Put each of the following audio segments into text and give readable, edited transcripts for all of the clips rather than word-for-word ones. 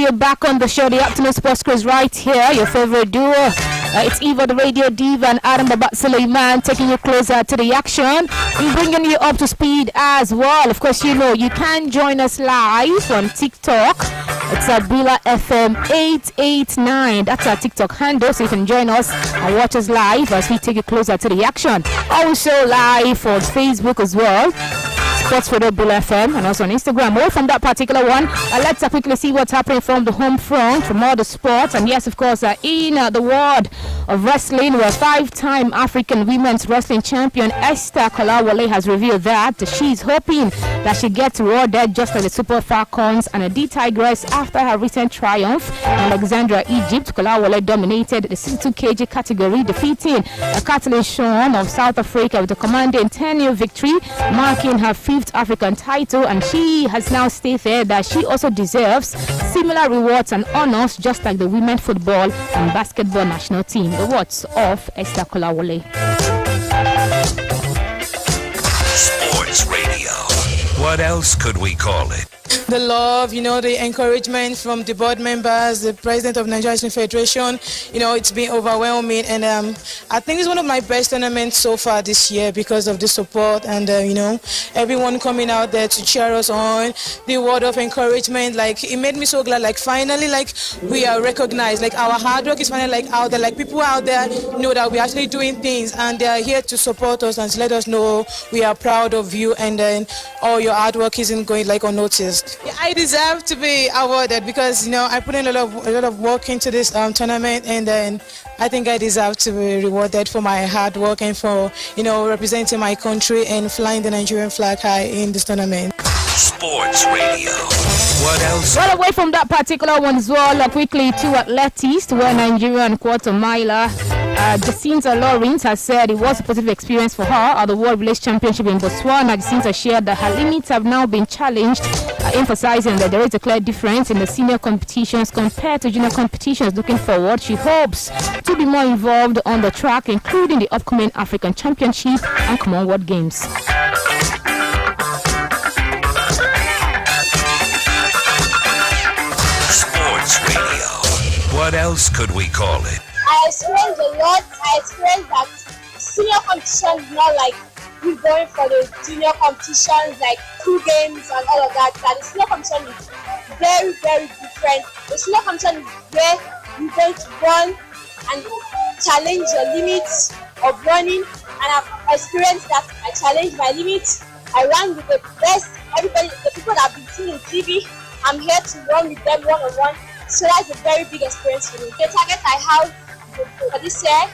you're back on the show, the Afternoon Sports Quiz right here, your favorite duo. It's Eva, the radio diva, and Adam Babat Suleiman taking you closer to the action and bringing you up to speed as well. Of course, you know, you can join us live on TikTok. It's Abila FM 889. That's our TikTok handle, so you can join us and watch us live as we take you closer to the action. Also live on Facebook as well. Sports Radio Bull FM, and also on Instagram. More from that particular one. Let's quickly see what's happening from the home front, from all the sports. And yes, of course, in the world of wrestling, where 5-time African women's wrestling champion Esther Kolawole has revealed that she's hoping that she gets rewarded just like the Super Falcons and the D-Tigress after her recent triumph in Alexandria, Egypt. Kolawole dominated the 62 kg category, defeating Kathleen Shawn of South Africa with a commanding 10-0 victory, marking her 5th African title, and she has now stated that she also deserves similar rewards and honors just like the women football and basketball national team. The words of Esther Kolawole. Sports Radio. What else could we call it? The love, the encouragement from the board members, the president of Nigeria Wrestling Federation, it's been overwhelming, and I think it's one of my best tournaments so far this year because of the support and everyone coming out there to cheer us on. The word of encouragement, it made me so glad. Finally, we are recognized. Our hard work is finally out there. People out there know that we're actually doing things, and they are here to support us and to let us know we are proud of you, and then all your hard work isn't going unnoticed. Yeah, I deserve to be awarded because I put in a lot of work into this tournament, and then I think I deserve to be rewarded for my hard work and for representing my country and flying the Nigerian flag high in this tournament. Sports Radio. What else? Well, away from that particular one as well, quickly to athletics, where Nigerian quarter miler Jacinta Lawrence has said it was a positive experience for her at the World Relays Championship in Botswana. Jacinta shared that her limits have now been challenged, emphasizing that there is a clear difference in the senior competitions compared to junior competitions. Looking forward, she hopes to be more involved on the track, including the upcoming African Championship and Commonwealth Games. Sports Radio. What else could we call it? I experienced a lot. I experienced that senior competition is not like we going for the junior competitions, like 2 games and all of that. That the senior competition is very, very different. The senior competition is where you're going to run and challenge your limits of running. And I've experienced that. I challenged my limits. I ran with the best. Everybody, the people that have been seen in TV, I'm here to run with them one-on-one. So that's a very big experience for me. The target I have for this year,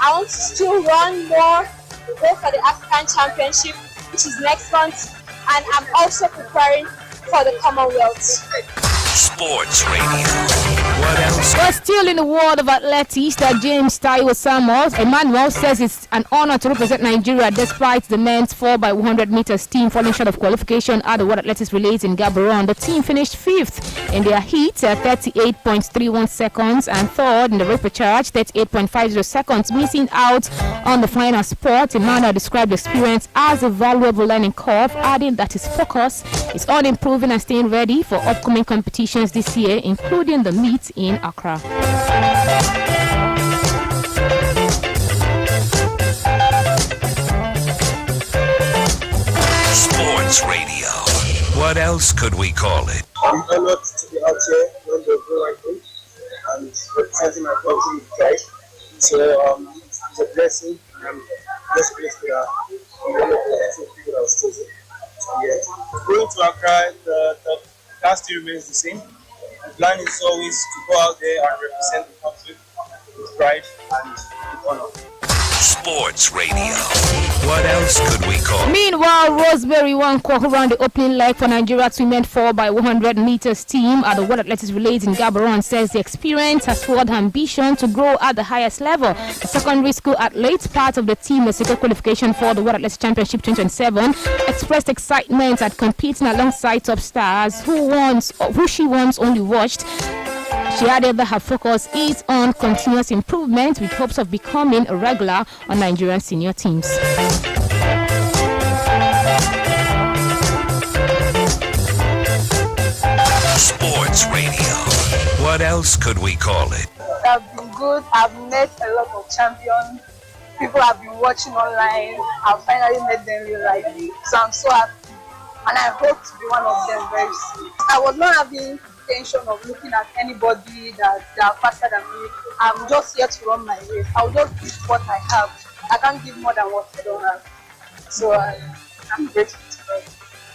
I want to still run more, go for the African Championship, which is next month, and I'm also preparing for the Commonwealth. Sports Radio. What else? Well, still in the world of athletics, that James Taiwo Samuel Emmanuel says it's an honor to represent Nigeria despite the men's 4x100 meters team falling short of qualification at the World Athletics Relays in Gaborone. The team finished 5th in their heat at 38.31 seconds and 3rd in the repechage, 38.50 seconds, missing out on the final spot. Emmanuel described the experience as a valuable learning curve, adding that his focus is on improving and staying ready for upcoming competitions this year, including the meet in Accra. Sports Radio. What else could we call it? I'm honored to be out here on the Blue and representing my country with pride. So it's a blessing, and I'm just grateful that I'm one of the people that was chosen. Going to Accra, the task still remains the same. The plan is always to go out there and represent the country with pride and with honor. Sports Radio. What else could we call it? Meanwhile, Rosemary Wankwo, who ran the opening leg for Nigeria's women 4x100 meters team at the World Athletics Relays in Gaborone, says the experience has fueled her ambition to grow at the highest level. The secondary school athlete, part of the team that secured qualification for the World Athletics Championship 2027, expressed excitement at competing alongside top stars who she once only watched. She added that her focus is on continuous improvement with hopes of becoming a regular on Nigerian senior teams. Sports Radio. What else could we call it? I've been good. I've met a lot of champions. People have been watching online. I've finally met them real life. So I'm so happy. And I hope to be one of them very soon. I was not having intention of looking at anybody that are faster than me. I'm just here to run my race. I'll just give what I have. I can't give more than what I don't have. So I'm grateful to them.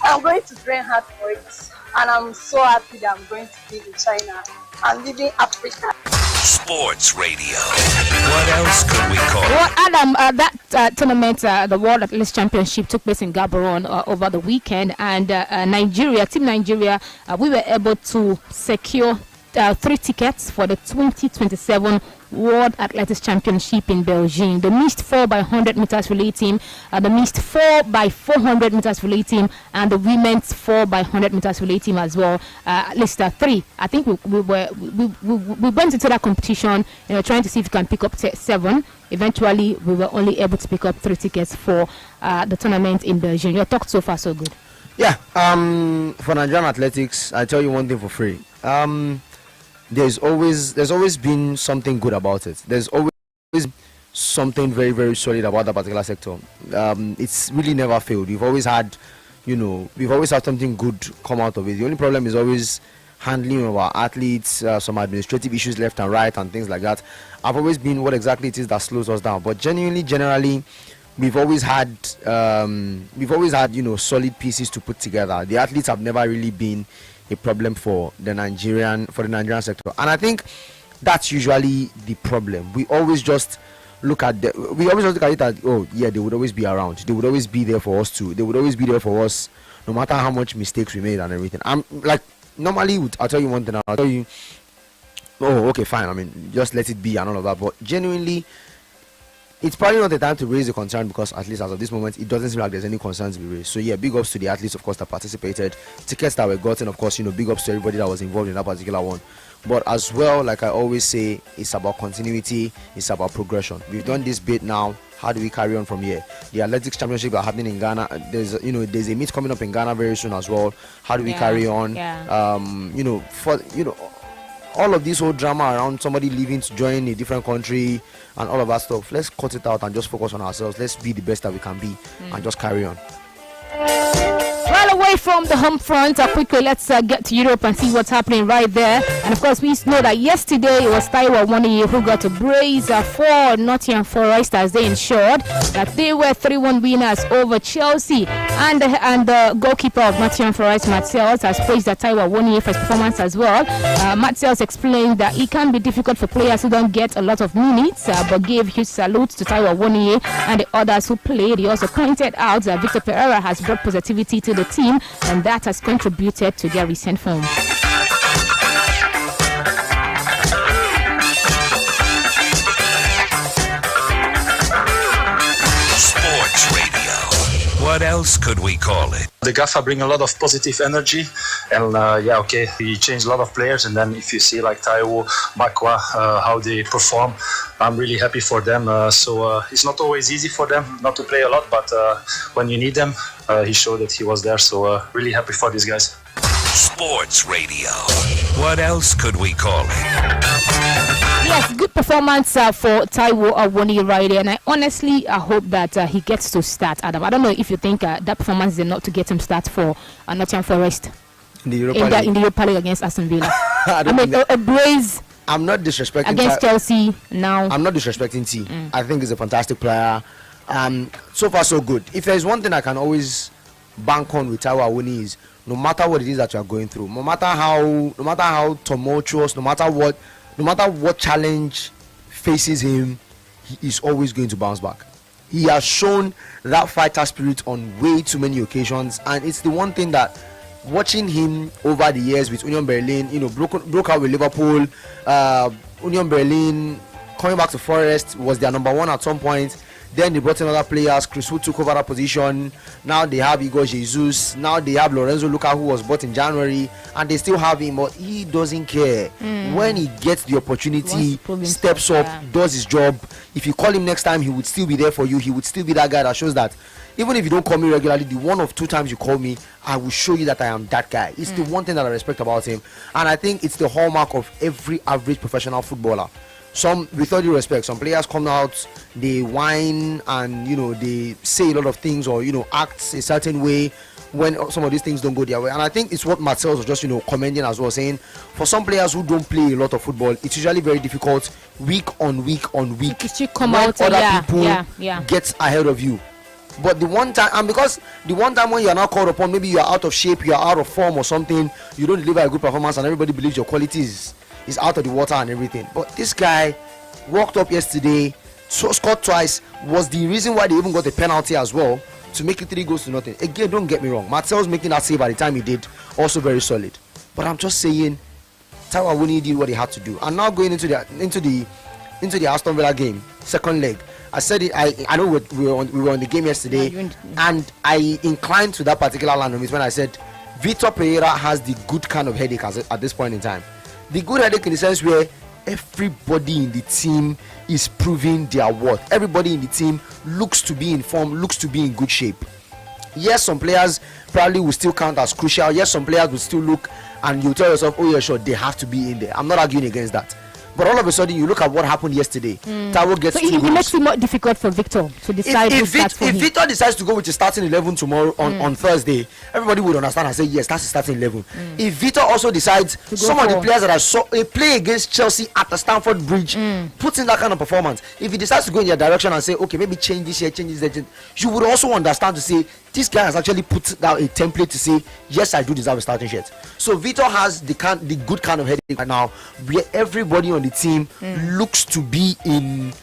I'm going to train hard for it. And I'm so happy that I'm going to be in China. I'm leaving Africa. Sports Radio. What else could we call it? Well, Adam, that tournament, the World Athletics Championship, took place in Gaborone over the weekend, and Team Nigeria, we were able to secure 3 tickets for the 2027 World Athletics Championship in Beijing. The mixed 4x100 meters relay team, the mixed 4x400 meters relay team, and the women's 4x100 meters relay team as well. At least 3. I think we went into that competition, trying to see if we can pick up 7. Eventually, we were only able to pick up 3 tickets for the tournament in Beijing. Your talk so far so good. Yeah. For Nigerian athletics, I tell you one thing for free. There's always been something good about it. There's always something very, very solid about that particular sector. It's really never failed. We've always had something good come out of it. The only problem is always handling of our athletes, some administrative issues left and right and things like that. I've always been what exactly it is that slows us down. But generally, we've always had solid pieces to put together. The athletes have never really been a problem for the Nigerian sector, and I think that's usually the problem. We always just look at it as, oh yeah, they would always be around, they would always be there for us too, they would always be there for us no matter how much mistakes we made and everything. I'm like, normally I'll tell you one thing, I'll tell you, oh okay fine, I mean just let it be and all of that, but genuinely it's probably not the time to raise a concern, because at least as of this moment it doesn't seem like there's any concerns to be raised. So yeah, big ups to the athletes of course that participated, tickets that were gotten, of course, big ups to everybody that was involved in that particular one. But as well, like I always say, it's about continuity, it's about progression. We've done this bit now, how do we carry on from here? The athletics championship are happening in Ghana. There's a meet coming up in Ghana very soon as well. How do we carry on? All of this whole drama around somebody leaving to join a different country and all of that stuff, let's cut it out and just focus on ourselves. Let's be the best that we can be and just carry on. Well, away from the home front, quickly let's get to Europe and see what's happening right there. And of course, we know that yesterday it was Taiwo Awoniyi who got a brace for Nottingham Forest, as they ensured that they were 3-1 winners over Chelsea. And the goalkeeper of Nottingham Forest, Matt Sales, has praised Taiwo Awoniyi for his performance as well. Matt Sales explained that it can be difficult for players who don't get a lot of minutes, but gave his salute to Taiwo Awoniyi and the others who played. He also pointed out that Victor Pereira has brought positivity to the team, and that has contributed to their recent form. Sports Radio. What else could we call it? The Gaffer bring a lot of positive energy, and he changed a lot of players, and then if you see like Taiwo, Bakwa, how they perform, I'm really happy for them. So it's not always easy for them not to play a lot, but when you need them, he showed that he was there. So really happy for these guys. Sports Radio. What else could we call it? Yes, good performance for Taiwo Awoniyi right there, and I honestly hope that he gets to start, Adam. I don't know if you think that performance is enough to get him start for Nottingham Forest in the Europa League against Aston Villa. A brace. I'm not disrespecting against Chelsea now. I'm not disrespecting T. I think he's a fantastic player. So far so good. If there's one thing I can always bank on with Taiwo Awoniyi is, no matter what it is that you are going through, no matter how tumultuous, no matter what challenge faces him, he is always going to bounce back. He has shown that fighter spirit on way too many occasions, and it's the one thing that, watching him over the years with Union Berlin, broke out with Liverpool, Union Berlin, coming back to Forest, was their number one at some point, Then they brought in other players. Chris Wood took over that position. Now they have Igor Jesus. Now they have Lorenzo Luca, who was bought in January, and they still have him, but he doesn't care. When he gets the opportunity, steps up, does his job. If you call him next time, he would still be there for you. He would still be that guy that shows that even if you don't call me regularly, the 1 or 2 times you call me, I will show you that I am that guy. It's the one thing that I respect about him, and I think it's the hallmark of every average professional footballer. Some, with all due respect, some players come out, they whine and they say a lot of things, or act a certain way when some of these things don't go their way. And I think it's what Marcel was just commending as well, saying for some players who don't play a lot of football, it's usually very difficult week on week come when out other people get ahead of you. But the one time, and because the one time when you are now called upon, maybe you are out of shape, you are out of form or something, you don't deliver a good performance, and everybody believes your quality is out of the water and everything. But this guy walked up yesterday, scored twice, was the reason why they even got a penalty as well, to make it 3-0. Again, don't get me wrong, Marcel's making that save at the time he did, also very solid. But I'm just saying, Taiwo Awoniyi did what he had to do. And now going into the Aston Villa game, second leg, I said it. I know we were on the game yesterday, and I inclined to that particular line of it when I said Vitor Pereira has the good kind of headache at this point in time. The good headache in the sense where everybody in the team is proving their worth. Everybody in the team looks to be in form, looks to be in good shape. Yes, some players probably will still count as crucial. Yes, some players will still look, and you tell yourself, oh yeah, sure, they have to be in there. I'm not arguing against that. But all of a sudden, you look at what happened yesterday. Taiwo gets 2 goals. It makes it more difficult for Victor to decide who starts for him. If Victor decides to go with the starting 11 tomorrow on Thursday, everybody would understand and say, yes, that's the starting 11. If Victor also decides, some of the players that play against Chelsea at the Stamford Bridge, puts in that kind of performance, if he decides to go in their direction and say, okay, maybe change this here, change this there, you would also understand to say, this guy has actually put down a template to say, yes, I do deserve a starting shirt. So Victor has the good kind of headache right now, where everybody on the team looks to be in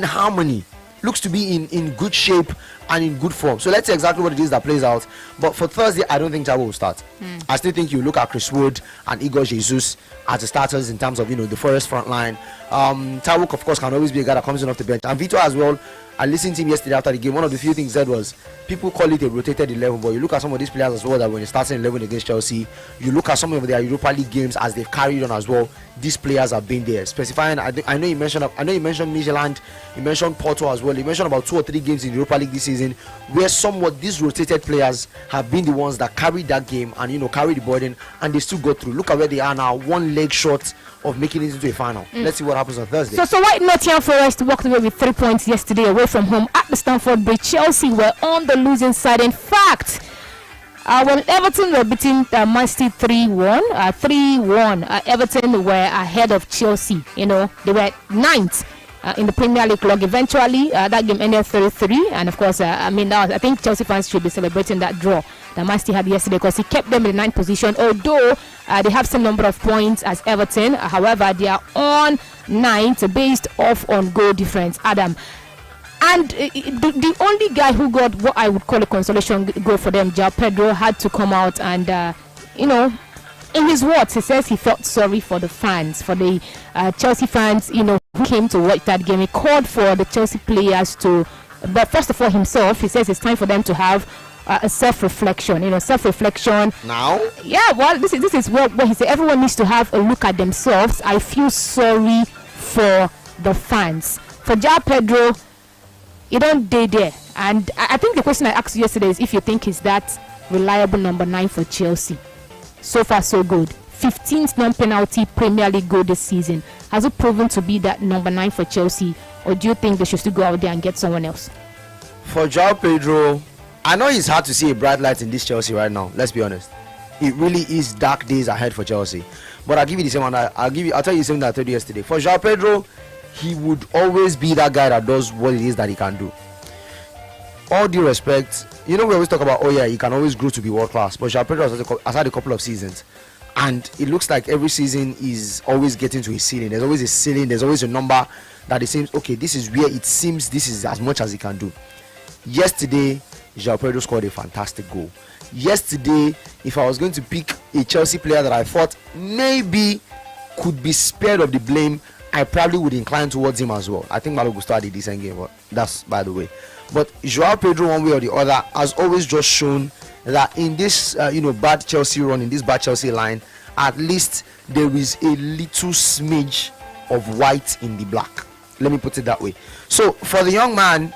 harmony, looks to be in good shape and in good form. So let's see exactly what it is that plays out. But for Thursday, I don't think Taiwo will start. I still think you look at Chris Wood and Igor Jesus as the starters in terms of the Forest front line. Taiwo, of course, can always be a guy that comes in off the bench, and Victor as well. I listened to him yesterday after the game. One of the few things he said was, people call it a rotated 11, but you look at some of these players as well, that when you start in 11 against Chelsea, you look at some of their Europa League games as they've carried on as well. These players have been there. Specifying, I know you mentioned Midtjylland, you mentioned Porto as well. You mentioned about 2 or 3 games in the Europa League this season, where somewhat these rotated players have been the ones that carried that game and carried the burden, and they still go through. Look at where they are now, 1 leg short of making it into a final. Let's see what happens on Thursday. So why Nottingham Forest walked away with 3 points yesterday away from home at the Stamford Bridge? Chelsea were on the losing side. In fact, when Everton were beating Man City 3-1, Everton were ahead of Chelsea. They were 9th in the Premier League log. Eventually, that game ended 3-3, and of course, I think Chelsea fans should be celebrating that draw that Man City had yesterday, because it kept them in the 9th position. Although they have some number of points as Everton, however, they are on 9th based off on goal difference. Adam. And the only guy who got what I would call a consolation goal for them, João Pedro, had to come out and, in his words, he says he felt sorry for the fans, for the Chelsea fans, who came to watch that game. He called for the Chelsea players to, but first of all himself, he says it's time for them to have a self-reflection, now. Yeah, well, this is what he said. Everyone needs to have a look at themselves. I feel sorry for the fans. For João Pedro, you don't stay there. And I think the question I asked you yesterday is if you think he's that reliable number 9 for Chelsea. So far, so good. 15th non-penalty Premier League goal this season. Has it proven to be that number 9 for Chelsea, or do you think they should still go out there and get someone else? For João Pedro, I know it's hard to see a bright light in this Chelsea right now. Let's be honest. It really is dark days ahead for Chelsea. But I'll give you the same one. I'll tell you the same that I told you yesterday. For João Pedro, he would always be that guy that does what it is that he can do. All due respect, we always talk about, he can always grow to be world class. But João Pedro has had a couple of seasons, and it looks like every season is always getting to his ceiling. There's always a ceiling. There's always a number that it seems, okay, this is where it seems this is as much as he can do. Yesterday, João Pedro scored a fantastic goal. Yesterday, if I was going to pick a Chelsea player that I thought maybe could be spared of the blame, I probably would incline towards him as well. I think Malo Gusto had a decent game, but that's by the way. But Joao Pedro, one way or the other, has always just shown that in this bad Chelsea run, in this bad Chelsea line, at least there is a little smidge of white in the black. Let me put it that way. So for the young man,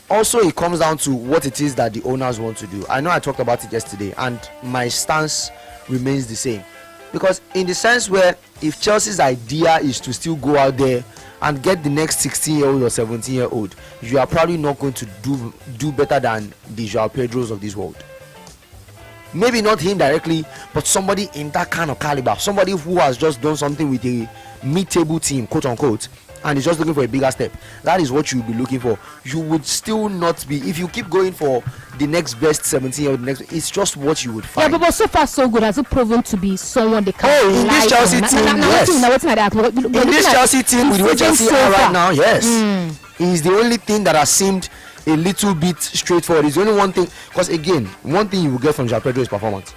also it comes down to what it is that the owners want to do. I know I talked about it yesterday, and my stance remains the same. Because in the sense where if Chelsea's idea is to still go out there and get the next 16-year-old or 17-year-old, you are probably not going to do better than the Joao Pedros of this world. Maybe not him directly, but somebody in that kind of caliber, somebody who has just done something with a mid-table team, quote unquote, and is just looking for a bigger step. That is what you will be looking for. You would still not be, if you keep going for the next best 17 or the next, it's just what you would find. Yeah, but so far so good. Has it proven to be someone they can? Oh, in this Chelsea team, yes. In this Chelsea team, with the way Chelsea are right now, yes. He's the only thing that has seemed a little bit straightforward. It's the only one thing, because again, one thing you will get from Joao Pedro is performance.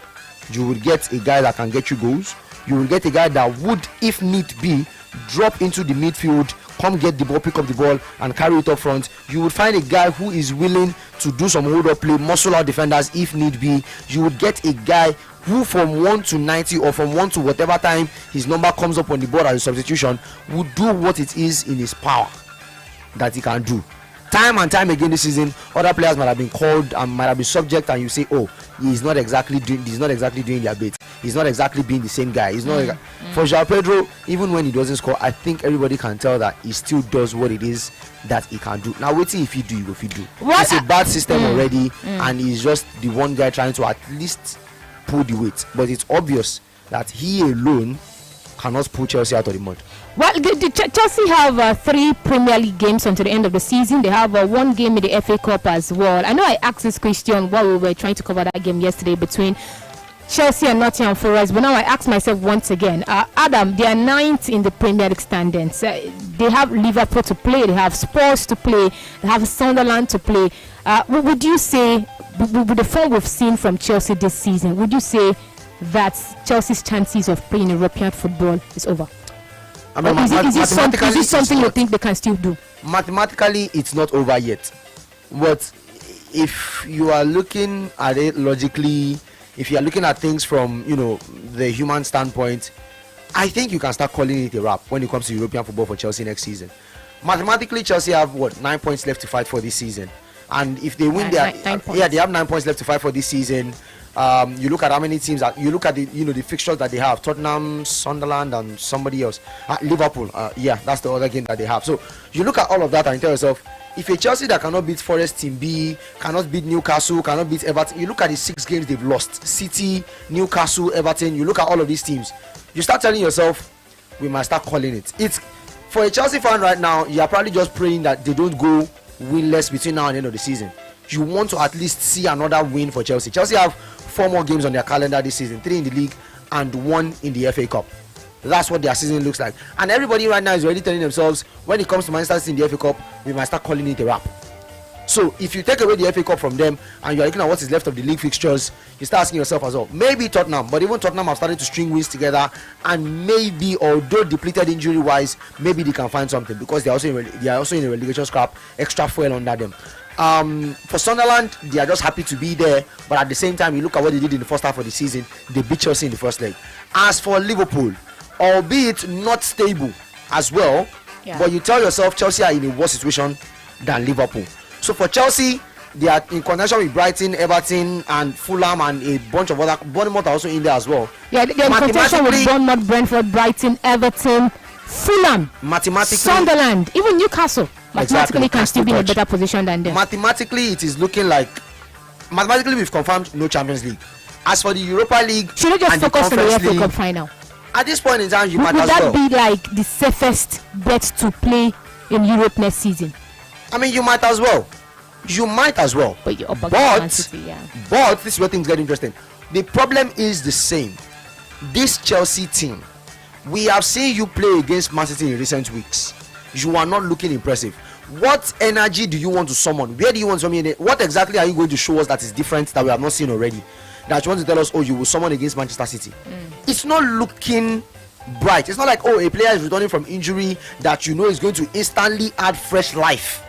You will get a guy that can get you goals. You will get a guy that would, if need be, drop into the midfield, come get the ball, pick up the ball and carry it up front. You would find a guy who is willing to do some hold up play, muscle out defenders if need be. You would get a guy who from 1 to 90 or from 1 to whatever time his number comes up on the board as a substitution would do what it is in his power that he can do. Time and time again this season, other players might have been called and might have been subject, and you say, oh, he's not exactly doing their bit. He's not exactly being the same guy. He's not for Joao Pedro, even when he doesn't score, I think everybody can tell that he still does what it is that he can do. Now wait till if he do. It's a bad system already, and he's just the one guy trying to at least pull the weight. But it's obvious that he alone cannot pull Chelsea out of the mud. Well, Chelsea have 3 Premier League games until the end of the season. They have 1 game in the FA Cup as well. I know I asked this question while we were trying to cover that game yesterday between Chelsea and Nottingham Forest, but now I ask myself once again, Adam, they are 9th in the Premier League standings. They have Liverpool to play, they have Spurs to play, they have Sunderland to play. Would you say, with the form we've seen from Chelsea this season, would you say that Chelsea's chances of playing European football is over? I mean, is it something you think they can still do? Mathematically, it's not over yet. But if you are looking at it logically, if you are looking at things from, the human standpoint, I think you can start calling it a wrap when it comes to European football for Chelsea next season. Mathematically, Chelsea have 9 points left to fight for this season, and if they win, they have 9 points left to fight for this season. You look at how many teams you look at the fixtures that they have: Tottenham, Sunderland, and somebody else, Liverpool. That's the other game that they have. So you look at all of that and you tell yourself, if a Chelsea that cannot beat Forest Team B, cannot beat Newcastle, cannot beat Everton, you look at the 6 games they've lost: City, Newcastle, Everton. You look at all of these teams, you start telling yourself, we must start calling it. It's for a Chelsea fan right now. You are probably just praying that they don't go winless between now and the end of the season. You want to at least see another win for Chelsea. Chelsea have 4 more games on their calendar this season, 3 in the league and 1 in the FA Cup. That's what their season looks like. And everybody right now is already telling themselves, when it comes to Manchester City in the FA Cup, we might start calling it a wrap. So if you take away the FA Cup from them and you're looking at what is left of the league fixtures, you start asking yourself as well, maybe Tottenham, but even Tottenham have started to string wins together, and maybe, although depleted injury wise, maybe they can find something, because they are also in a relegation scrap, extra fuel under them. For Sunderland, they are just happy to be there, but at the same time, you look at what they did in the first half of the season, they beat Chelsea in the first leg. As for Liverpool, albeit not stable as well, but you tell yourself Chelsea are in a worse situation than Liverpool. So for Chelsea, they are in connection with Brighton, Everton, and Fulham, and a bunch of other. Bournemouth are also in there as well. Yeah, they're in contention with Bournemouth, Brentford, Brighton, Everton, Fulham, Sunderland, even Newcastle. Mathematically can still be in a better position than them. Mathematically, it is looking like. Mathematically, we've confirmed no Champions League. As for the Europa League, should we just focus on the FA Cup final? At this point in time, you might as well. Would that be like the safest bet to play in Europe next season? I mean, you might as well. But you're up against Man City, but this is where things get interesting. The problem is the same. This Chelsea team, we have seen you play against Man City in recent weeks. You are not looking impressive. What energy do you want to summon? Where do you want to summon? What exactly are you going to show us that is different that we have not seen already? That you want to tell us, oh, you will summon against Manchester City? It's not looking bright. It's not like, oh, a player is returning from injury that you know is going to instantly add fresh life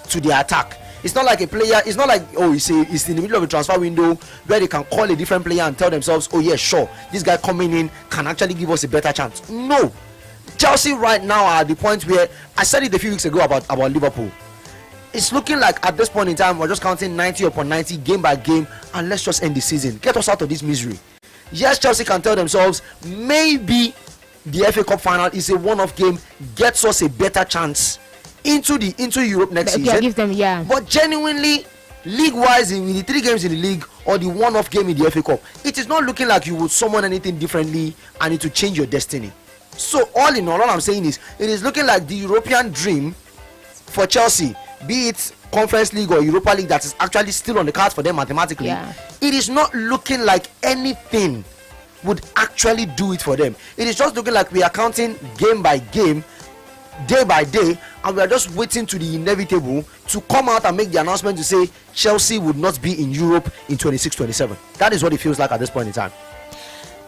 to the attack. It's not like a player, it's not like, oh, it's in the middle of a transfer window where they can call a different player and tell themselves, oh yeah, sure, this guy coming in can actually give us a better chance. No. Chelsea right now are at the point where, I said it a few weeks ago about Liverpool. It's looking like at this point in time we're just counting 90 upon 90 game by game, and let's just end the season. Get us out of this misery. Yes, Chelsea can tell themselves maybe the FA Cup final is a one-off game, gets us a better chance into Europe next season. Give them, yeah. But genuinely, league-wise, in the 3 games in the league or the one-off game in the FA Cup, it is not looking like you would summon anything differently and it will change your destiny. So all in all I'm saying is, it is looking like the European dream for Chelsea, be it Conference League or Europa League, that is actually still on the cards for them mathematically. Yeah. It is not looking like anything would actually do it for them. It is just looking like we are counting game by game, day by day, and we are just waiting to the inevitable to come out and make the announcement to say Chelsea would not be in Europe in 26-27. That is what it feels like at this point in time.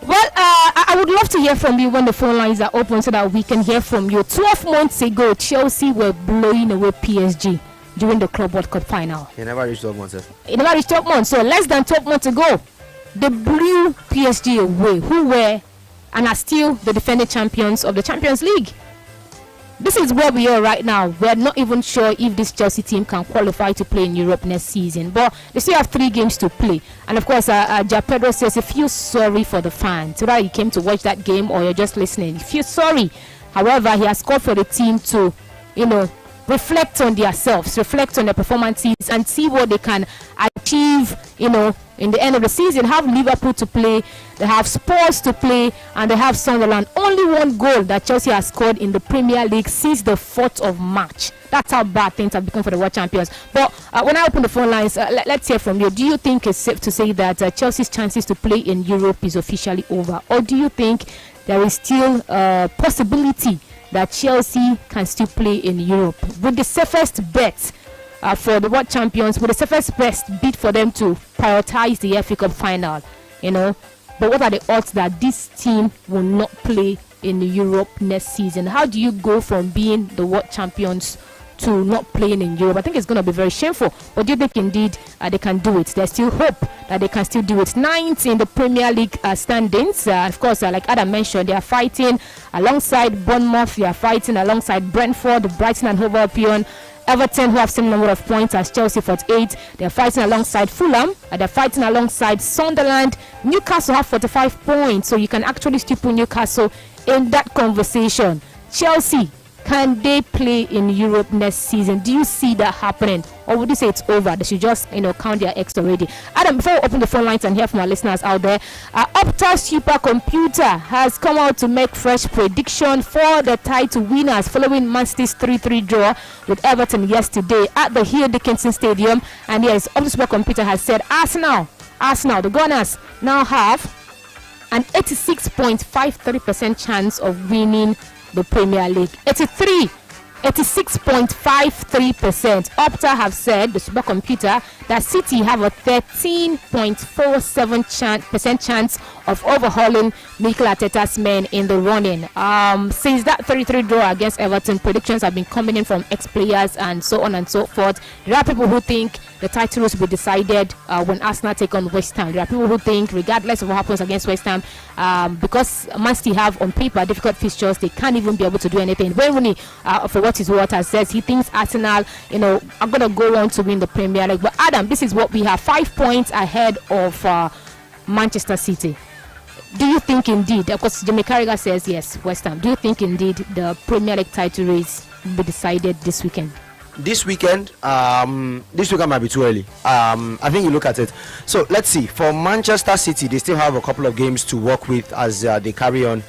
Well, I would love to hear from you when the phone lines are open so that we can hear from you. 12 months ago, Chelsea were blowing away PSG during the Club World Cup final. He never reached 12 months. It never reached 12 months, so less than 12 months ago, they blew PSG away, who were and are still the defending champions of the Champions League. This is where we are right now. We're not even sure if this Chelsea team can qualify to play in Europe next season, but they still have 3 games to play. And of course, Ja Pedro says he feels sorry for the fans. Whether you came to watch that game or you're just listening, he feels sorry. However, he has called for the team to, reflect on themselves, reflect on their performances, and see what they can achieve, in the end of the season. Have Liverpool to play, they have Spurs to play, and they have Sunderland. Only 1 goal that Chelsea has scored in the Premier League since the 4th of March. That's how bad things have become for the world champions. But when I open the phone lines, let's hear from you. Do you think it's safe to say that Chelsea's chances to play in Europe is officially over? Or do you think there is still a possibility that Chelsea can still play in Europe? With the safest bet for the world champions, with the safest best bid for them to prioritize the FA Cup final, but what are the odds that this team will not play in Europe next season? How do you go from being the world champions to not playing in Europe? I think it's going to be very shameful. But do you think indeed they can do it? There's still hope that they can still do it. 9th in the Premier League standings. Of course, like Adam mentioned, they are fighting alongside Bournemouth. They are fighting alongside Brentford, Brighton and Hove Albion, Everton, who have same number of points as Chelsea, 48. They're fighting alongside Fulham. They're fighting alongside Sunderland. Newcastle have 45 points, so you can actually still put Newcastle in that conversation. Chelsea, can they play in Europe next season? Do you see that happening? Or would you say it's over? They should just, count their eggs already. Adam, before we open the phone lines and hear from our listeners out there, Opta Supercomputer has come out to make fresh prediction for the title winners following Man City's 3-3 draw with Everton yesterday at the Hill Dickinson Stadium. And yes, Opta Supercomputer has said Arsenal, the Gunners, now have an 86.53% chance of winning the Premier League. 86.53%. Opta have said, the supercomputer, that City have a 13.47% chance of overhauling Mikel Arteta's men in the running. Since that 3-3 draw against Everton, predictions have been coming in from ex-players and so on and so forth. There are people who think the title will be decided when Arsenal take on West Ham. There are people who think, regardless of what happens against West Ham, because Man City have on paper difficult fixtures, they can't even be able to do anything. Wayne Rooney, for what his water says, he thinks Arsenal, are going to go on to win the Premier League. But Adam, this is what we have: 5 points ahead of Manchester City. Do you think indeed, of course, Jimmy Carragher says yes, West Ham. Do you think indeed the Premier League title race will be decided this weekend? This weekend might be too early. I think you look at it. So let's see. For Manchester City, they still have a couple of games to work with as they carry on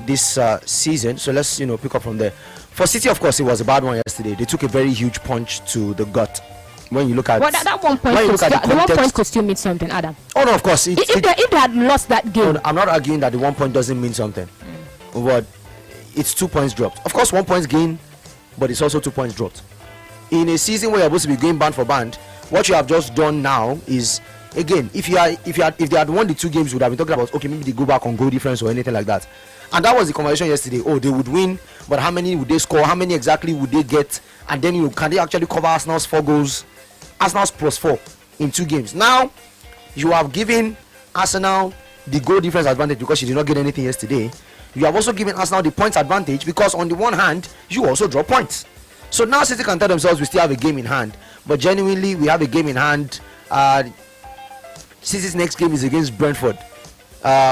this season. So let's pick up from there. For City, of course, it was a bad one yesterday. They took a very huge punch to the gut. When you look at that 1 point, the 1 point could still mean something, Adam. Oh no, of course. If they had lost that game, no, I'm not arguing that the 1 point doesn't mean something. But it's 2 points dropped. Of course, 1 point gain, but it's also 2 points dropped. In a season where you're supposed to be going band for band, what you have just done now is Again, if they had won the 2 games, we would have been talking about, okay, maybe they go back on goal difference or anything like that. And that was the conversation yesterday. Oh, they would win, but how many would they score? How many exactly would they get? And then, can they actually cover Arsenal's 4 goals? Arsenal's +4 in 2 games. Now, you have given Arsenal the goal difference advantage because you did not get anything yesterday. You have also given Arsenal the points advantage because on the one hand, you also draw points. So now City can tell themselves we still have a game in hand. But genuinely, we have a game in hand. City's next game is against Brentford.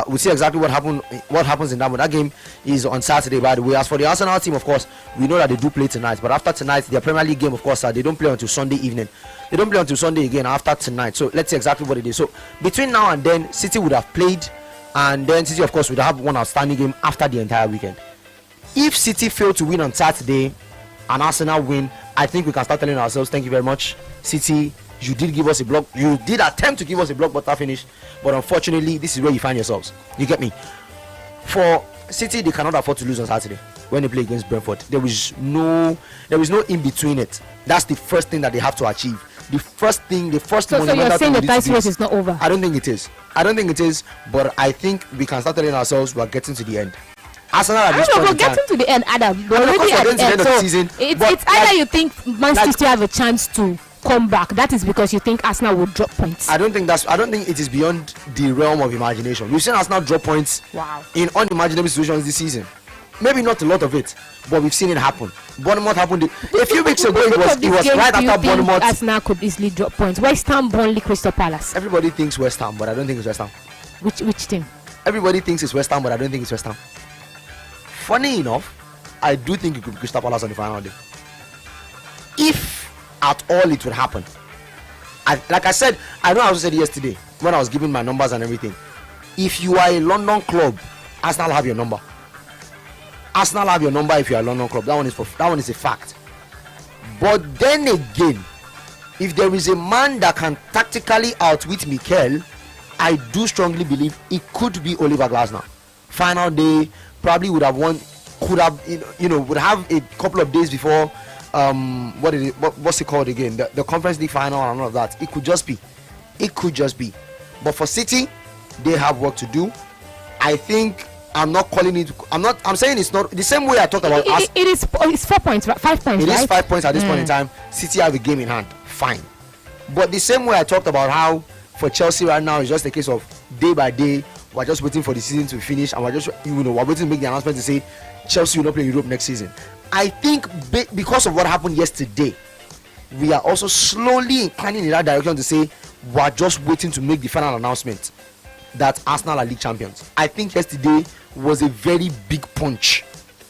We'll see exactly what happens in that one. That game is on Saturday, by the way. As for the Arsenal team, of course, we know that they do play tonight. But after tonight, their Premier League game, of course, they don't play until Sunday evening. They don't play until Sunday again after tonight. So let's see exactly what it is. So between now and then, City would have played, and then City, of course, would have one outstanding game after the entire weekend. If City fail to win on Saturday and Arsenal win, I think we can start telling ourselves, thank you very much, City. You did give us a block. You did attempt to give us a blockbuster finish, but unfortunately, this is where you find yourselves. You get me? For City, they cannot afford to lose on Saturday when they play against Brentford. There is no in between it. That's the first thing that they have to achieve. The first So you're saying the title race is not over? I don't think it is. But I think we can start telling ourselves we are getting to the end. Arsenal at this point we're getting to the end, Adam. We're already at the end of the season. It's either you think Man City still have a chance to come back. That is because you think Arsenal will drop points. I don't think it is beyond the realm of imagination. We've seen Arsenal drop points in unimaginable situations this season. Maybe not a lot of it, but we've seen it happen. Bournemouth happened a few weeks ago. It was right after Bournemouth. Arsenal could easily drop points. West Ham, Burnley, Crystal Palace. Everybody thinks West Ham, but I don't think it's West Ham. Which team? Everybody thinks it's West Ham, but I don't think it's West Ham. Funny enough, I do think it could be Crystal Palace on the final day. If at all it would happen. Like I said, I know I also said yesterday when I was giving my numbers and everything. If you are a London club, Arsenal have your number. Arsenal have your number if you are a London club. That one is a fact. But then again, if there is a man that can tactically outwit Mikel, I do strongly believe it could be Oliver Glasner. Final day, probably would have won, would have a couple of days before what's it called again? The Conference League final and all of that. It could just be. But for City, they have work to do. I think I'm saying it's not the same way I talked about us. It's 4 points, 5 points. It is 5 points at this point in time. City have a game in hand. Fine. But the same way I talked about how for Chelsea right now it's just a case of day by day. We're just waiting for the season to finish, and we're waiting to make the announcement to say Chelsea will not play Europe next season. I think because of what happened yesterday, we are also slowly inclining in that direction to say we're just waiting to make the final announcement that Arsenal are league champions. I think yesterday was a very big punch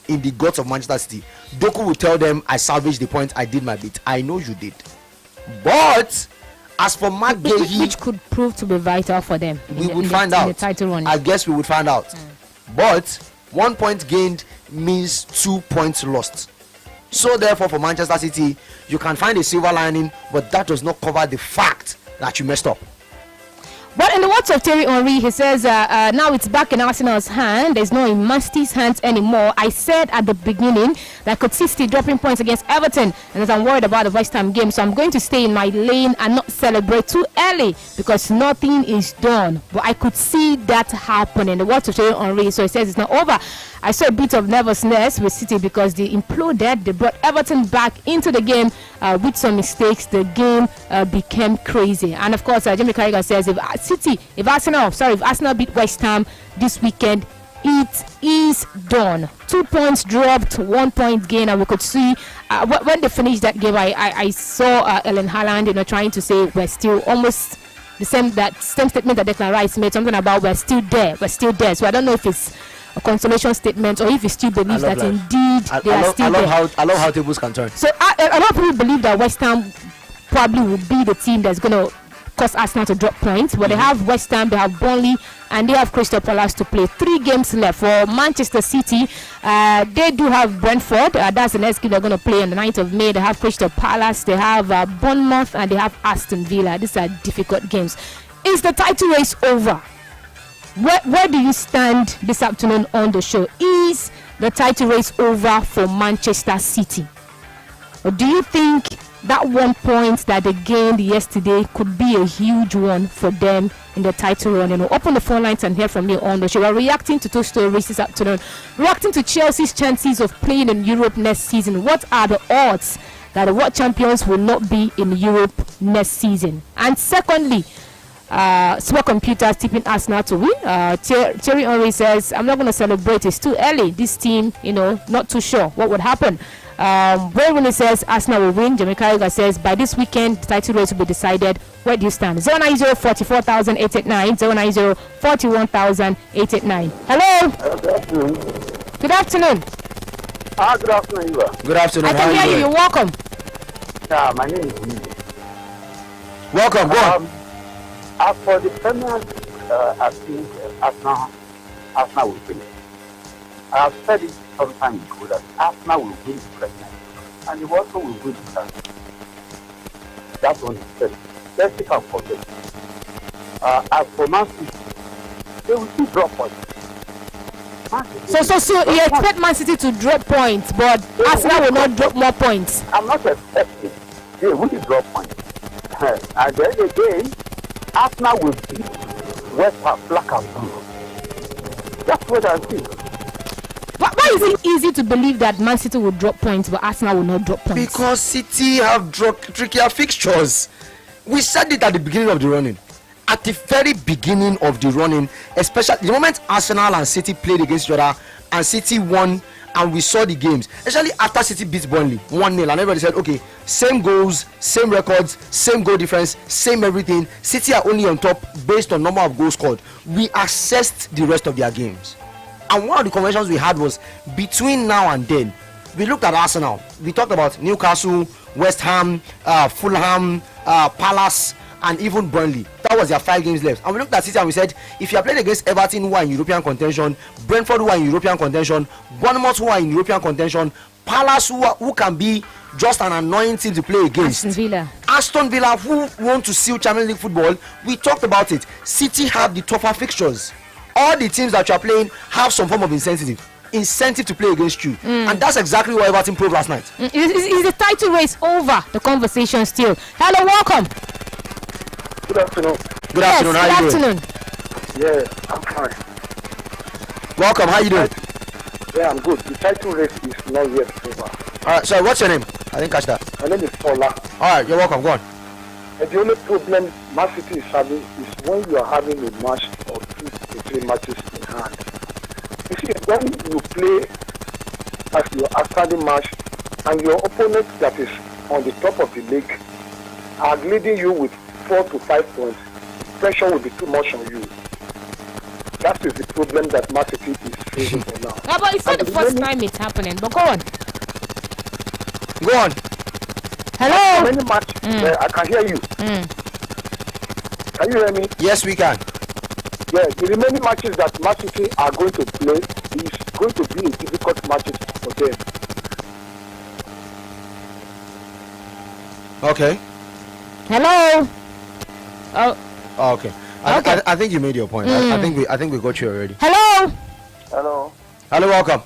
in the guts of Manchester City. Doku will tell them, I salvaged the point, I did my bit. I know you did. But as for Mark Gahey, which could prove to be vital for them, we would find out. I guess we would find out. But 1 point gained means 2 points lost. So therefore, for Manchester City, you can find a silver lining, but that does not cover the fact that you messed up. But in the words of Thierry Henry, he says, now it's back in Arsenal's hand. There's no in Man City's hands anymore. I said at the beginning that I could see City dropping points against Everton, and as I'm worried about the West Ham game, so I'm going to stay in my lane and not celebrate too early because nothing is done. But I could see that happen in the words of Thierry Henry. So he says it's not over. I saw a bit of nervousness with City because they imploded. They brought Everton back into the game with some mistakes. The game became crazy. And of course, Jamie Carragher says if Arsenal beat West Ham this weekend, it is done. 2 points dropped, 1 point gain, and we could see when they finished that game. I saw Ellen Haaland, trying to say we're still almost the same statement that Declan Rice made, something about we're still there. So I don't know if it's a consolation statement or if he still believes that indeed they are still there. I love how tables can turn. So a lot of people believe that West Ham probably will be the team that's going to cause Arsenal to drop points. But they have West Ham, they have Burnley, and they have Crystal Palace to play. 3 games left for Manchester City. They do have Brentford. That's the next game they're going to play on the 9th of May. They have Crystal Palace, they have Bournemouth, and they have Aston Villa. These are difficult games. Is the title race over? Where do you stand this afternoon on the show? Is the title race over for Manchester City? Or do you think that 1 point that they gained yesterday could be a huge one for them in the title run. Open the phone lines and hear from you on the show. We're reacting to two stories this afternoon. Reacting to Chelsea's chances of playing in Europe next season. What are the odds that the world champions will not be in Europe next season? And secondly, Sport Computers tipping Arsenal to win. Thierry Henry says, I'm not going to celebrate. It's too early. This team, not too sure what would happen. Wayne Rooney says Arsenal will win. Jamaica Yoga says by this weekend the title race will be decided. Where do you stand? 090 44,889 090 41,889. Hello. Good afternoon. Good afternoon. Good afternoon, Eva. Good afternoon. I can hear you. You're welcome. Yeah, my name is Lee. Welcome. Go on. As for the Premier, I think Arsenal will win. I have said it some time ago that Arsenal will win the Premier and he also will win the Champions. That's what he said. Let's take out for them. As for Man City, they will still drop points. So you expect Man City to drop points, but Arsenal will not drop more points. I'm not expecting. They will drop points. And then again, Arsenal will beat West Ham black and blue. That's what I think. Why is it easy to believe that Man City will drop points but Arsenal will not drop points? Because City have trickier fixtures. We said it at the beginning of the running. At the very beginning of the running, especially the moment Arsenal and City played against each other and City won and we saw the games, especially after City beat Burnley 1-0 and everybody said, okay, same goals, same records, same goal difference, same everything. City are only on top based on number of goals scored. We assessed the rest of their games. And one of the conversations we had was between now and then, we looked at Arsenal. We talked about Newcastle, West Ham, Fulham, Palace, and even Burnley. That was their 5 games left. And we looked at City and we said, if you are playing against Everton, who are in European contention, Brentford, who are in European contention, Bournemouth, who are in European contention, Palace, who can be just an annoying team to play against, Aston Villa, who want to seal Champions League football, we talked about it. City have the tougher fixtures. All the teams that you are playing have some form of incentive to play against you, and that's exactly what Everton proved last night. Is the title race over? The conversation still. Hello, welcome. Good afternoon. Good afternoon. How you doing? Yeah, I'm fine. Welcome. How you doing? Yeah, I'm good. The title race is not yet over. All right. Sorry, what's your name? I didn't catch that. My name is Paula. All right, you're welcome. Go on. And the only problem Man City is having is when you are having a match or 2 to 3 matches in hand. You see, when you play as your outstanding match and your opponent that is on the top of the league are leading you with 4 to 5 points, pressure will be too much on you. That is the problem that Man City is facing for now. Yeah, but it's not the first time it's happening. But go on. Go on. Hello. Many matches. I can hear you. Can you hear me? Yes, we can. Yeah, the remaining matches that Man City are going to play is going to be a difficult matches for them. Okay. Hello. Oh, okay. I think you made your point. I think we got you already. Hello. Hello. Hello, welcome.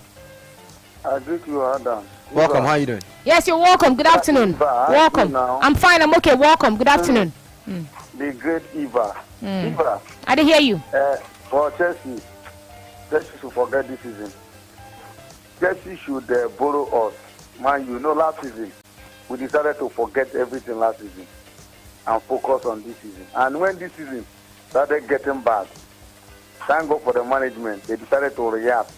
I greet you, Adam. Welcome. How are you doing? Yes, you're welcome. Good afternoon. Welcome. I'm fine. I'm okay. Welcome. Good afternoon. The great Eva. Eva. I didn't hear you. For Chelsea should forget this season. Chelsea should borrow us. Man, last season we decided to forget everything last season and focus on this season. And when this season started getting bad, thank God for the management. They decided to react,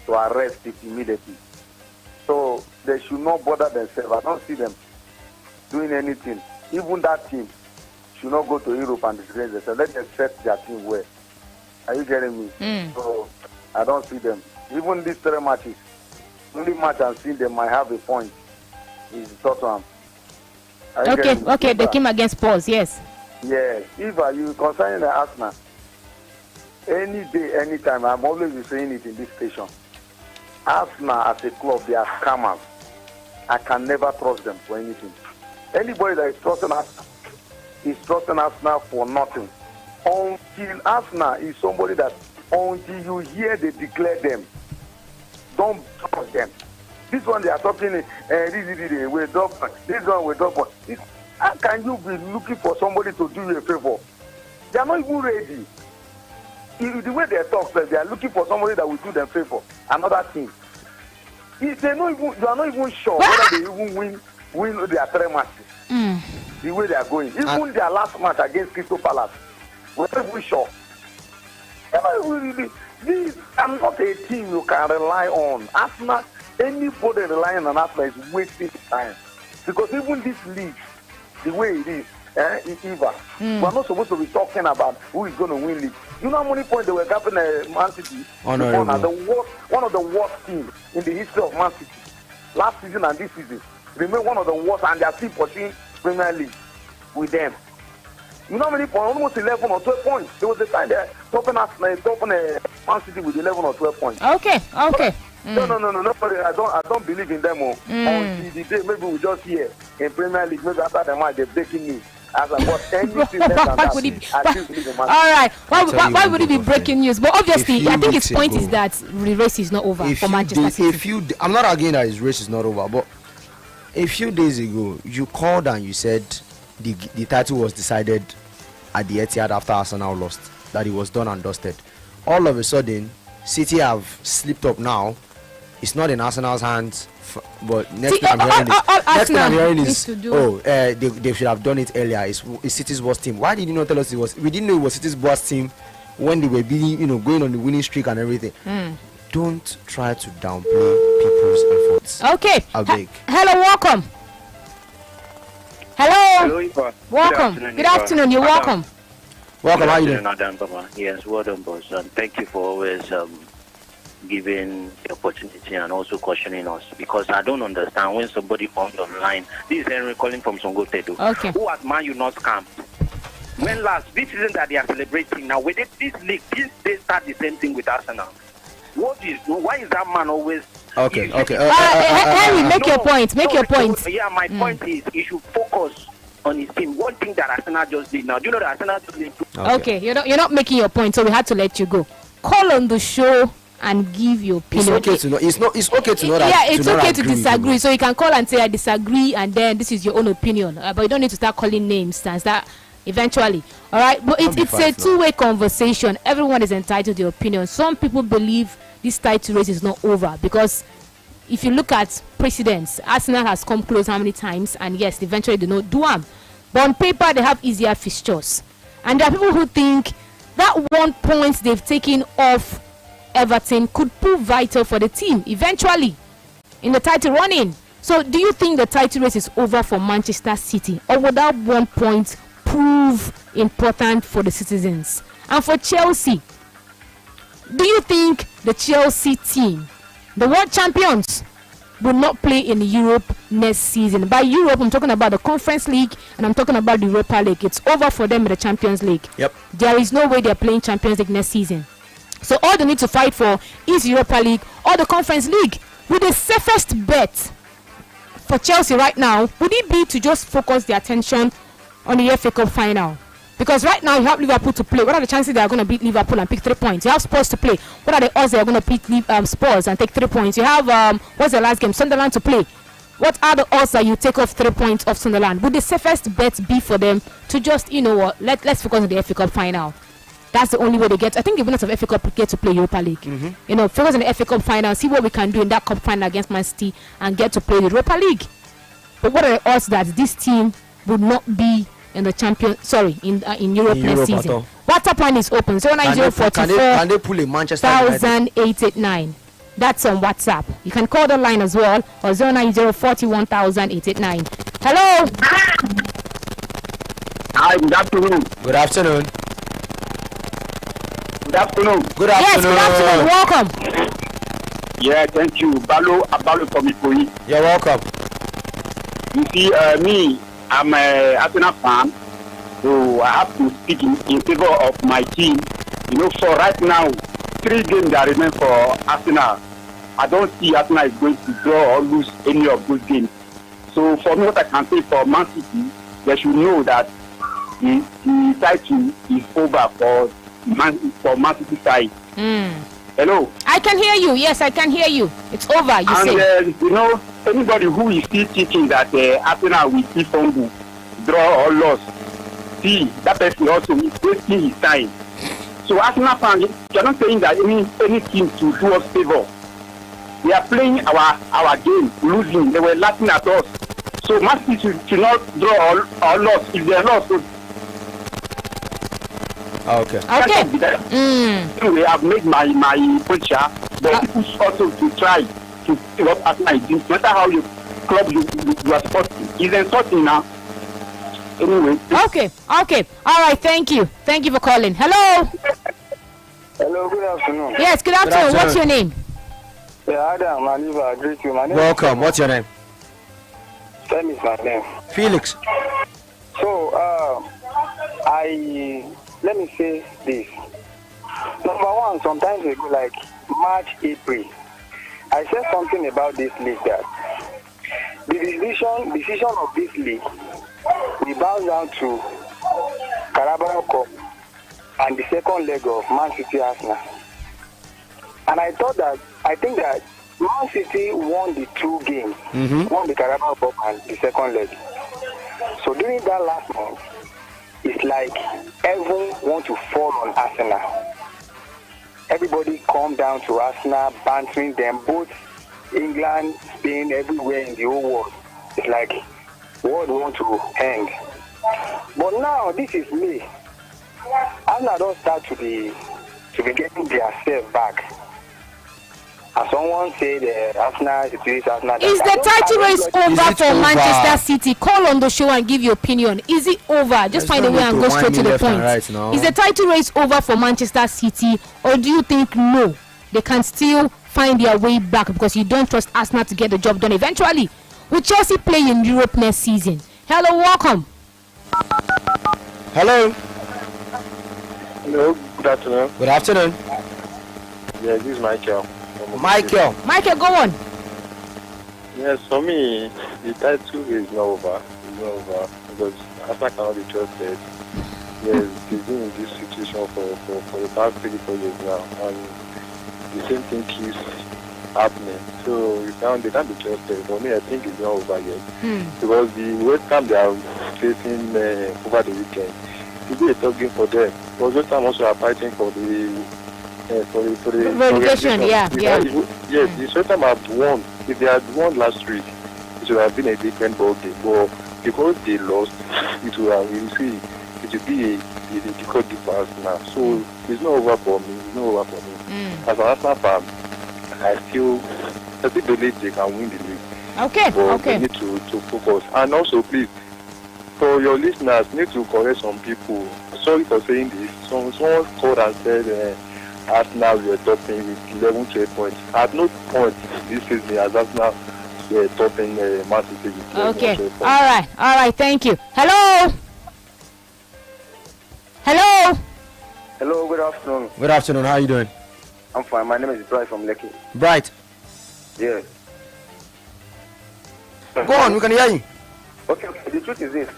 to arrest it immediately. So they should not bother themselves. I don't see them doing anything. Even that team should not go to Europe and disgrace themselves. Let them set their team well. Are you getting me? So I don't see them. Even these 3 matches, only match I'm seeing them might have a point is Tottenham. Okay, they came against Spurs, yes. Yes. Eva, you concerning the Arsenal, any day, anytime, I'm always saying it in this station. Arsenal as a club, they are scammers. I can never trust them for anything. Anybody that is trusting Arsenal is trusting Arsenal for nothing. Until Arsenal is somebody that, until you hear they declare them, don't trust them. This one they are talking, this will drop one. This one will drop one. How can you be looking for somebody to do you a favor? They are not even ready. The way they talk, they are looking for somebody that will do them favor. Another thing. They are not even sure whether they even win their 3 matches. The way they are going. Even their last match against Crystal Palace. We're not even sure. I'm not a team you can rely on. Arsenal, anybody relying on Arsenal is wasting time. Because even this league, the way it is, Eva, we're not supposed to be talking about who is going to win league. You know how many points they were getting Man City? One of the worst teams in the history of Man City. Last season and this season. Remain one of the worst, and they are still pursuing Premier League with them. You know how many points? Almost 11 or 12 points. There was a time they're topping Man City with 11 or 12 points. Okay. No. I don't believe in them. Until the day maybe we just hear in Premier League, maybe after the match, they're breaking news. As I got anything less than that, I still believe in Man City. All right. Why would it be breaking news? But obviously, I think his point is that the race is not over for Manchester City. I'm not arguing that his race is not over, but a few days ago, you called and you said the title was decided at the Etihad after Arsenal lost, that it was done and dusted. All of a sudden, City have slipped up now. It's not in Arsenal's hands, but next thing I'm hearing is they should have done it earlier. It's City's worst team. Why did you not tell us it was? We didn't know it was City's worst team when they were being, going on the winning streak and everything. Don't try to downplay people's efforts. Okay. I'll beg. Hello, welcome. Hello. Welcome. Good afternoon. You're welcome. Welcome. How are you doing? Yes, well done, boss. And thank you for always giving the opportunity and also cautioning us, because I don't understand when somebody comes online. This is Henry calling from Songo Tedo. Okay. Who has Man U not camped? When last? This season that they are celebrating now. With this league, they start the same thing with Arsenal. Why is that man always? Okay. Henry, make your point. Yeah, my point is he should focus on his team. One thing that Arsenal just did now. Do you know that Arsenal just did? Okay, you're not making your point, so we had to let you go. Call on the show and give your opinion. It's okay to know. It's okay to know that. Yeah, it's okay to disagree. So you can call and say I disagree, and then this is your own opinion. But you don't need to start calling names and start eventually. All right, but it's a two-way conversation. Everyone is entitled to their opinion. Some people believe this title race is not over because if you look at precedents, Arsenal has come close how many times, and yes, eventually they don't do them. But on paper, they have easier fixtures. And there are people who think that 1 point they've taken off Everton could prove vital for the team eventually in the title running. So do you think the title race is over for Manchester City, or would that 1 point prove important for the citizens? And for Chelsea, do you think the Chelsea team, the world champions, will not play in Europe next season? By Europe, I'm talking about the Conference League and I'm talking about the Europa League. It's over for them in the Champions League. Yep. There is no way they're playing Champions League next season. So all they need to fight for is Europa League or the Conference League. With the safest bet for Chelsea right now, would it be to just focus their attention on the FA Cup final? Because right now you have Liverpool to play. What are the chances they are going to beat Liverpool and pick 3 points? You have Spurs to play. What are the odds they are going to beat Spurs and take 3 points? You have what's the last game? Sunderland to play. What are the odds that you take off 3 points off Sunderland? Would the safest bet be for them to just, let's focus on the FA Cup final? That's the only way they get. I think the winners of FA Cup get to play Europa League. Focus on the FA Cup final, see what we can do in that cup final against Man City, and get to play the Europa League. But what are the odds that this team would not be in the in Europe next season? WhatsApp line is open. 09044 can they pull a Manchester 1889. That's on WhatsApp. You can call the line as well, or 09041 Hello. Hi, good afternoon. Good afternoon. Good afternoon. Good afternoon. Yes, good afternoon. Welcome. Yeah, thank you. Abalo from Ikoyi. You're welcome. You see, me, I'm a Arsenal fan, so I have to speak in favor of my team. For right now, 3 games that remain for Arsenal. I don't see Arsenal is going to draw or lose any of those games. So for me, what I can say for Man City, they should know that the title is over for Man City side. Hello. I can hear you. Yes, I can hear you. It's over. You say. You know, anybody who is still thinking that Arsenal will see fumble, draw or loss, see that person also is wasting his time. So Arsenal fans, you are not saying that any team to do us favor. We are playing our game, losing. They were laughing at us. So Man City should not draw or loss. If they are lost, so okay. Anyway, I've made my picture, but people also to try to see what Arsenal is doing. No matter how you club you are supporting, it's insulting now. Anyway. Okay. All right. Thank you for calling. Hello. Hello. Good afternoon. Yes. Good afternoon. What's your name? Yeah, Adam. I greet you. My name. Welcome. What's your name? Femi is my name. Felix. So, let me say this. Number one, sometimes ago, like March, April, I said something about this league that the decision of this league will bounce down to Carabao Cup and the second leg of Man City Arsenal. And I think that Man City won the 2 games, won the Carabao Cup and the second leg. So during that last month, it's like everyone want to fall on Arsenal. Everybody come down to Arsenal, bantering them, both England, Spain, everywhere in the whole world. It's like world want to end. But now this is me. Arsenal don't start to be getting their self back. As someone said, Arsenal. Is the title race over for Manchester City? Call on the show and give your opinion. Is it over? Just find a way and go straight to the point. Is the title race over for Manchester City, or do you think no, they can still find their way back because you don't trust Arsenal to get the job done eventually? Will Chelsea play in Europe next season? Hello, welcome. Hello. Hello. Good afternoon. Good afternoon. Yeah, this is Michael. Michael, go on. Yes, for me, the title is not over. It's not over because Arsenal cannot be trusted. Yes, they've been in this situation for the past 3-4 years now, and the same thing keeps happening. So they can't be trusted. For me, I think it's not over yet because the West Ham they are facing over the weekend, it will be a tough game for them. Because West Ham also are fighting for the relegation, yeah. Yes, the West Ham have won. If they had won last week, it would have been a different ball game. But because they lost, it will be a difficult defense now. So it's not over for me. It's not over for me. As an Arsenal fan, I still believe they can win the league. Okay. But they need to focus. And also, please, for your listeners, need to correct some people. Sorry for saying this. Someone called and said Arsenal were topping with 11 to 8 points. At no point this season as Arsenal were topping Man City with 11 to 8 points. All right. Thank you. Hello. Hello. Good afternoon. Good afternoon. How are you doing? I'm fine. My name is Bright from Lekki. Bright. Yes. Go on. We can hear you. Okay. The truth is this.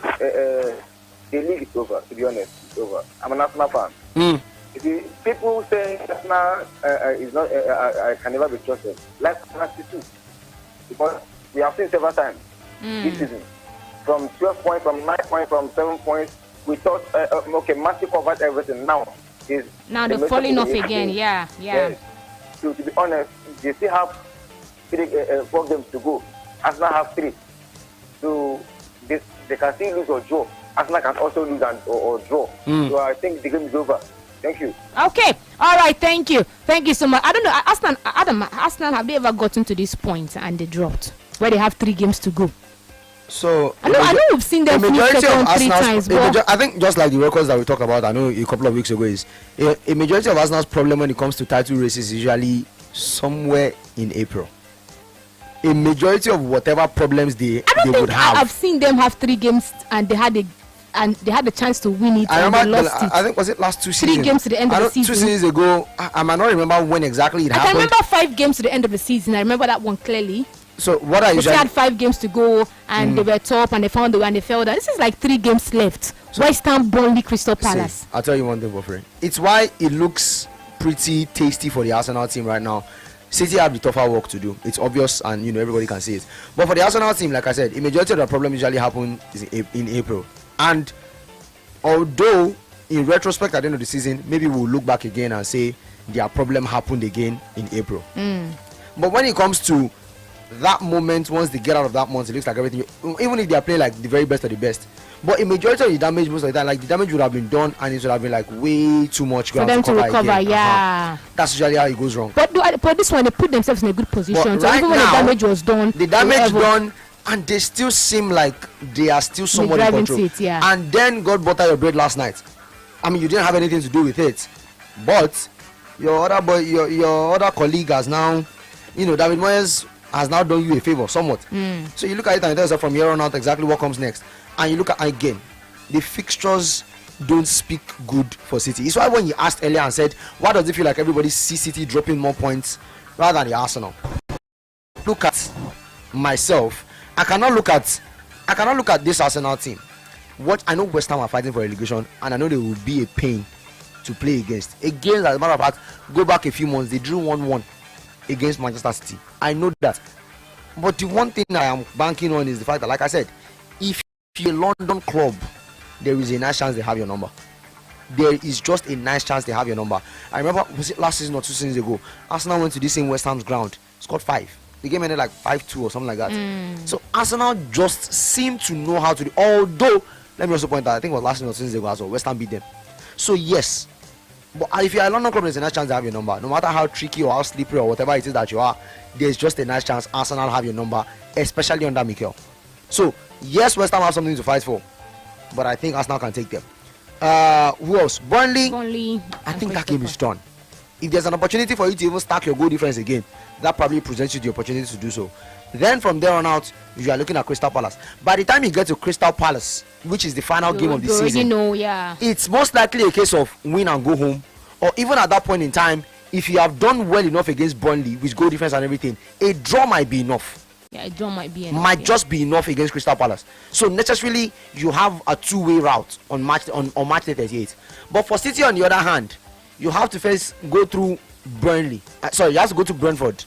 The league is over. To be honest, it's over. I'm an Arsenal fan. People say Arsenal is not can never be trusted. Like Man City, because we have seen several times this season, from 12 points, from 9 points, from 7 points. We thought, Man City covered everything. Now they're falling off again. Yeah. Yes. So to be honest, they still have 4 games to go. Arsenal have 3, so they can still lose or draw. Arsenal can also lose or draw. So I think the game is over. Thank you. Okay. All right. Thank you. Thank you so much. I don't know, Arsenal, have they ever gotten to this point and they dropped where they have 3 games to go? So I know we've seen them finish second 3 times. I think just like the records that we talked about, I know a couple of weeks ago, is a majority of Arsenal's problem when it comes to title races is usually somewhere in April. A majority of whatever problems they would have. I've seen them have 3 games and they had a chance to win it. I lost it. I think was it last 2 seasons? 3 games to the end of the season. 2 seasons ago. I might not remember when exactly it happened. I can remember 5 games to the end of the season. I remember that one clearly. So what are you? They had 5 games to go and they were top and they found the way and they fell down. This is like 3 games left. So West Ham, Burnley, Crystal Palace. I'll tell you one thing, Boffrey. It's why it looks pretty tasty for the Arsenal team right now. City have the tougher work to do. It's obvious, and everybody can see it. But for the Arsenal team, like I said, the majority of the problem usually happen in April. And although in retrospect at the end of the season, maybe we'll look back again and say their problem happened again in April. But when it comes to that moment, once they get out of that month, it looks like everything, even if they are playing like the very best of the best. But in majority of the damage, most of the time, like the damage would have been done and it would have been like way too much for them to recover. Again. Yeah, that's usually how it goes wrong. But this one, they put themselves in a good position. But so right even when now, the damage was done, and they still seem like they are still somewhat in control. Seat, yeah. And then God butter your bread last night. I mean, you didn't have anything to do with it, but your other boy, your other colleague has now, David Moyes has now done you a favor somewhat. So you look at it and tell yourself from here on out exactly what comes next. And you look at again, the fixtures don't speak good for City. It's why when you asked earlier and said, why does it feel like everybody sees City dropping more points rather than the Arsenal? Look at myself. I cannot look at this Arsenal team. What I know, West Ham are fighting for relegation, and I know they will be a pain to play against. As a matter of fact, go back a few months, they drew 1-1 against Manchester City. I know that. But the one thing I am banking on is the fact that, like I said, if you're a London club, there is a nice chance they have your number. There is just a nice chance they have your number. I remember, was it last season or 2 seasons ago, Arsenal went to this same West Ham's ground, scored 5. The game ended like 5-2 or something like that. So Arsenal just seem to know how to do. Although, let me also point out, I think it was last season or 2 seasons ago as well, West Ham beat them. So yes, but if you're a London club, there's a nice chance they have your number. No matter how tricky or how slippery or whatever it is that you are, there's just a nice chance Arsenal have your number, especially under Mikel. So yes, West Ham have something to fight for, but I think Arsenal can take them. Who else? Burnley. I think that game is done. If there's an opportunity for you to even stack your goal difference again, that probably presents you the opportunity to do so. Then from there on out, you are looking at Crystal Palace. By the time you get to Crystal Palace, which is the final game of the season, it's most likely a case of win and go home. Or even at that point in time, if you have done well enough against Burnley with goal difference and everything, a draw might be enough. Yeah, a draw might be enough. Just be enough against Crystal Palace. So necessarily, you have a two-way route on match 38. But for City, on the other hand, you have to first go through Burnley. You have to go to Brentford.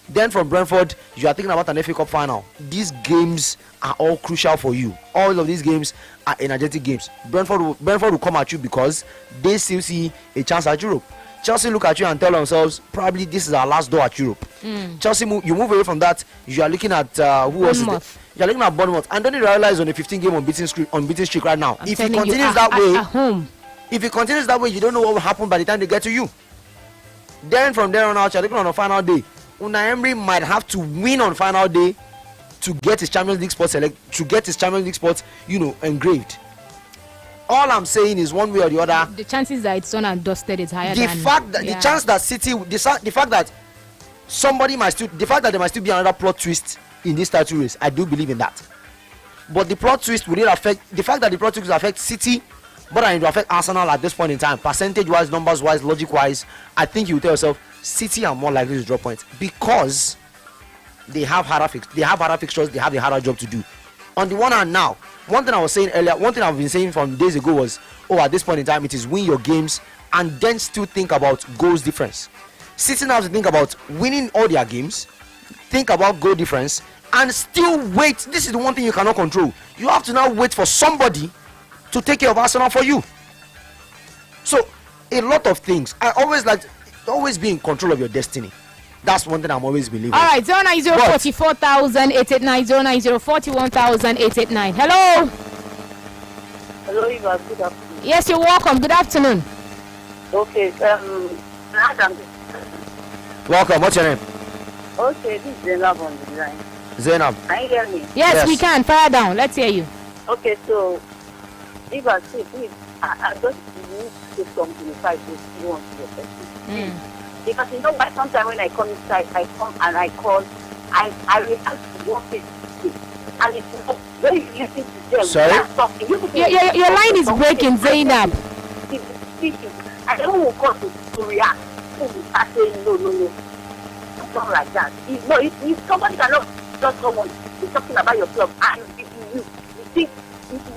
Then from Brentford, you are thinking about an FA Cup final. These games are all crucial for you. All of these games are energetic games. Brentford will come at you because they still see a chance at Europe. Chelsea look at you and tell themselves, probably this is our last door at Europe. Chelsea, you move away from that. You are looking at who else is there? You are looking at Bournemouth. And don't you realize on a 15-game unbeaten streak right now? If it continues that way, if it continues that way, you don't know what will happen by the time they get to you. Then from there on out, you're looking on the final day. Unai Emery might have to win on final day to get his Champions League spot engraved. All I'm saying is one way or the other, the chances that it's done and dusted is higher. The fact that there might still be another plot twist in this title race, I do believe in that. But the plot twist will affect the fact that the plot twist will affect City, but it will affect Arsenal at this point in time, percentage-wise, numbers-wise, logic-wise. I think you will tell yourself City are more likely to drop points because they have harder fixtures, they have a harder job to do. On the one hand, now, one thing I was saying earlier, one thing I've been saying from days ago was, at this point in time, it is win your games and then still think about goals difference. City now have to think about winning all their games, think about goal difference, and still wait. This is the one thing you cannot control. You have to now wait for somebody to take care of Arsenal for you. So, a lot of things. I always be in control of your destiny. That's one thing I'm always believing. All right, 090-44,889, 090-41,889. Hello. Hello, Eva. Good afternoon. Yes, you're welcome. Good afternoon. Okay. Welcome. What's your name? Okay, this is Zainab on the line. Zainab. Can you hear me? Yes, we can. Fire down. Let's hear you. Okay, so Eva, please, I just need to come to the side to see one of your questions. Because you know why sometimes when I come inside, I come and I call, I react to what is and it's very easy to them. Sorry? Your line is breaking, Zainab. I don't want to react. I say no. Something like that. If somebody cannot just someone is talking about your club and you think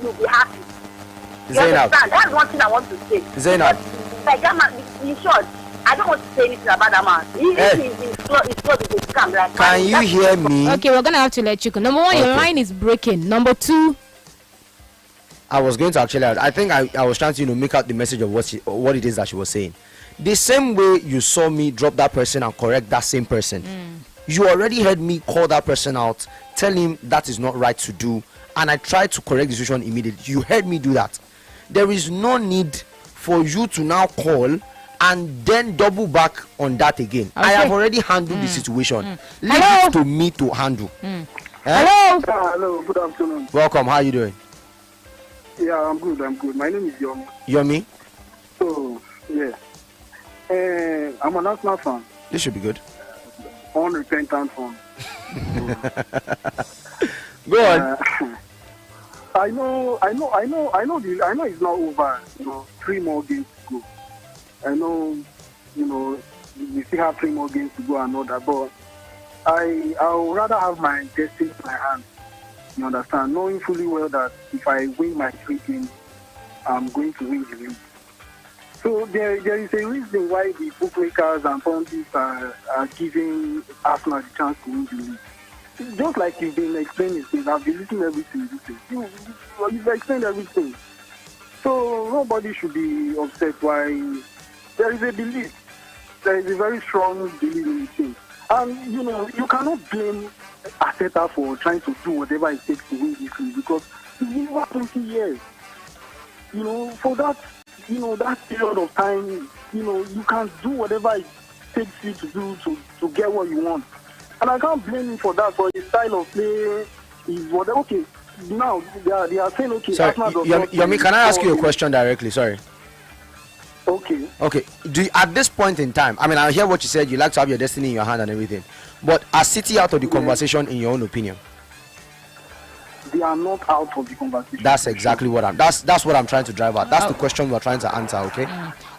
you'll be happy. You understand? That's one thing I want to say. Zainab. Like that man, in short, I don't want to say anything about that man. His club is a scam. Like, can you hear me? Okay, we're gonna have to let you go. Number one, your line is breaking. Number two, I was going to actually. I think I was trying to make out the message of what it is that she was saying. The same way you saw me drop that person and correct that same person, you already heard me call that person out, tell him that is not right to do, and I tried to correct the situation immediately. You heard me do that. There is no need for you to now call and then double back on that again. Okay. I have already handled the situation. Leave it to me to handle. Hello. Hello. Good afternoon. Welcome. How are you doing? Yeah, I'm good. My name is Yomi. Yomi? So, yeah. I'm an Arsenal fan. This should be good. Unrepentant fan. Go on. I know it's not over. 3 more games to go. I know, we still have 3 more games to go and all that, but I would rather have my destiny in my hands. You understand? Knowing fully well that if I win my 3 games, I'm going to win the league. So there is a reason why the bookmakers and pundits are giving Arsenal the chance to win the league. Just like you've been explaining things, I've been listening to everything you say. You've explained everything. So nobody should be upset why there is a belief. There is a very strong belief in the thing. And, you cannot blame Arteta for trying to do whatever it takes to win this league because he's been over 20 years. For that, that period of time, you can do whatever it takes you to do to get what you want. And I can't blame him for that, for his style of play is whatever. Okay, now they are saying, okay, sorry, Yomi, can I ask you a question directly? Sorry. Okay. Okay. At this point in time, I mean, I hear what you said. You like to have your destiny in your hand and everything, but are City out of the conversation in your own opinion? They are not out of the conversation. That's exactly what that's what I'm trying to drive at. That's the question we're trying to answer. Okay.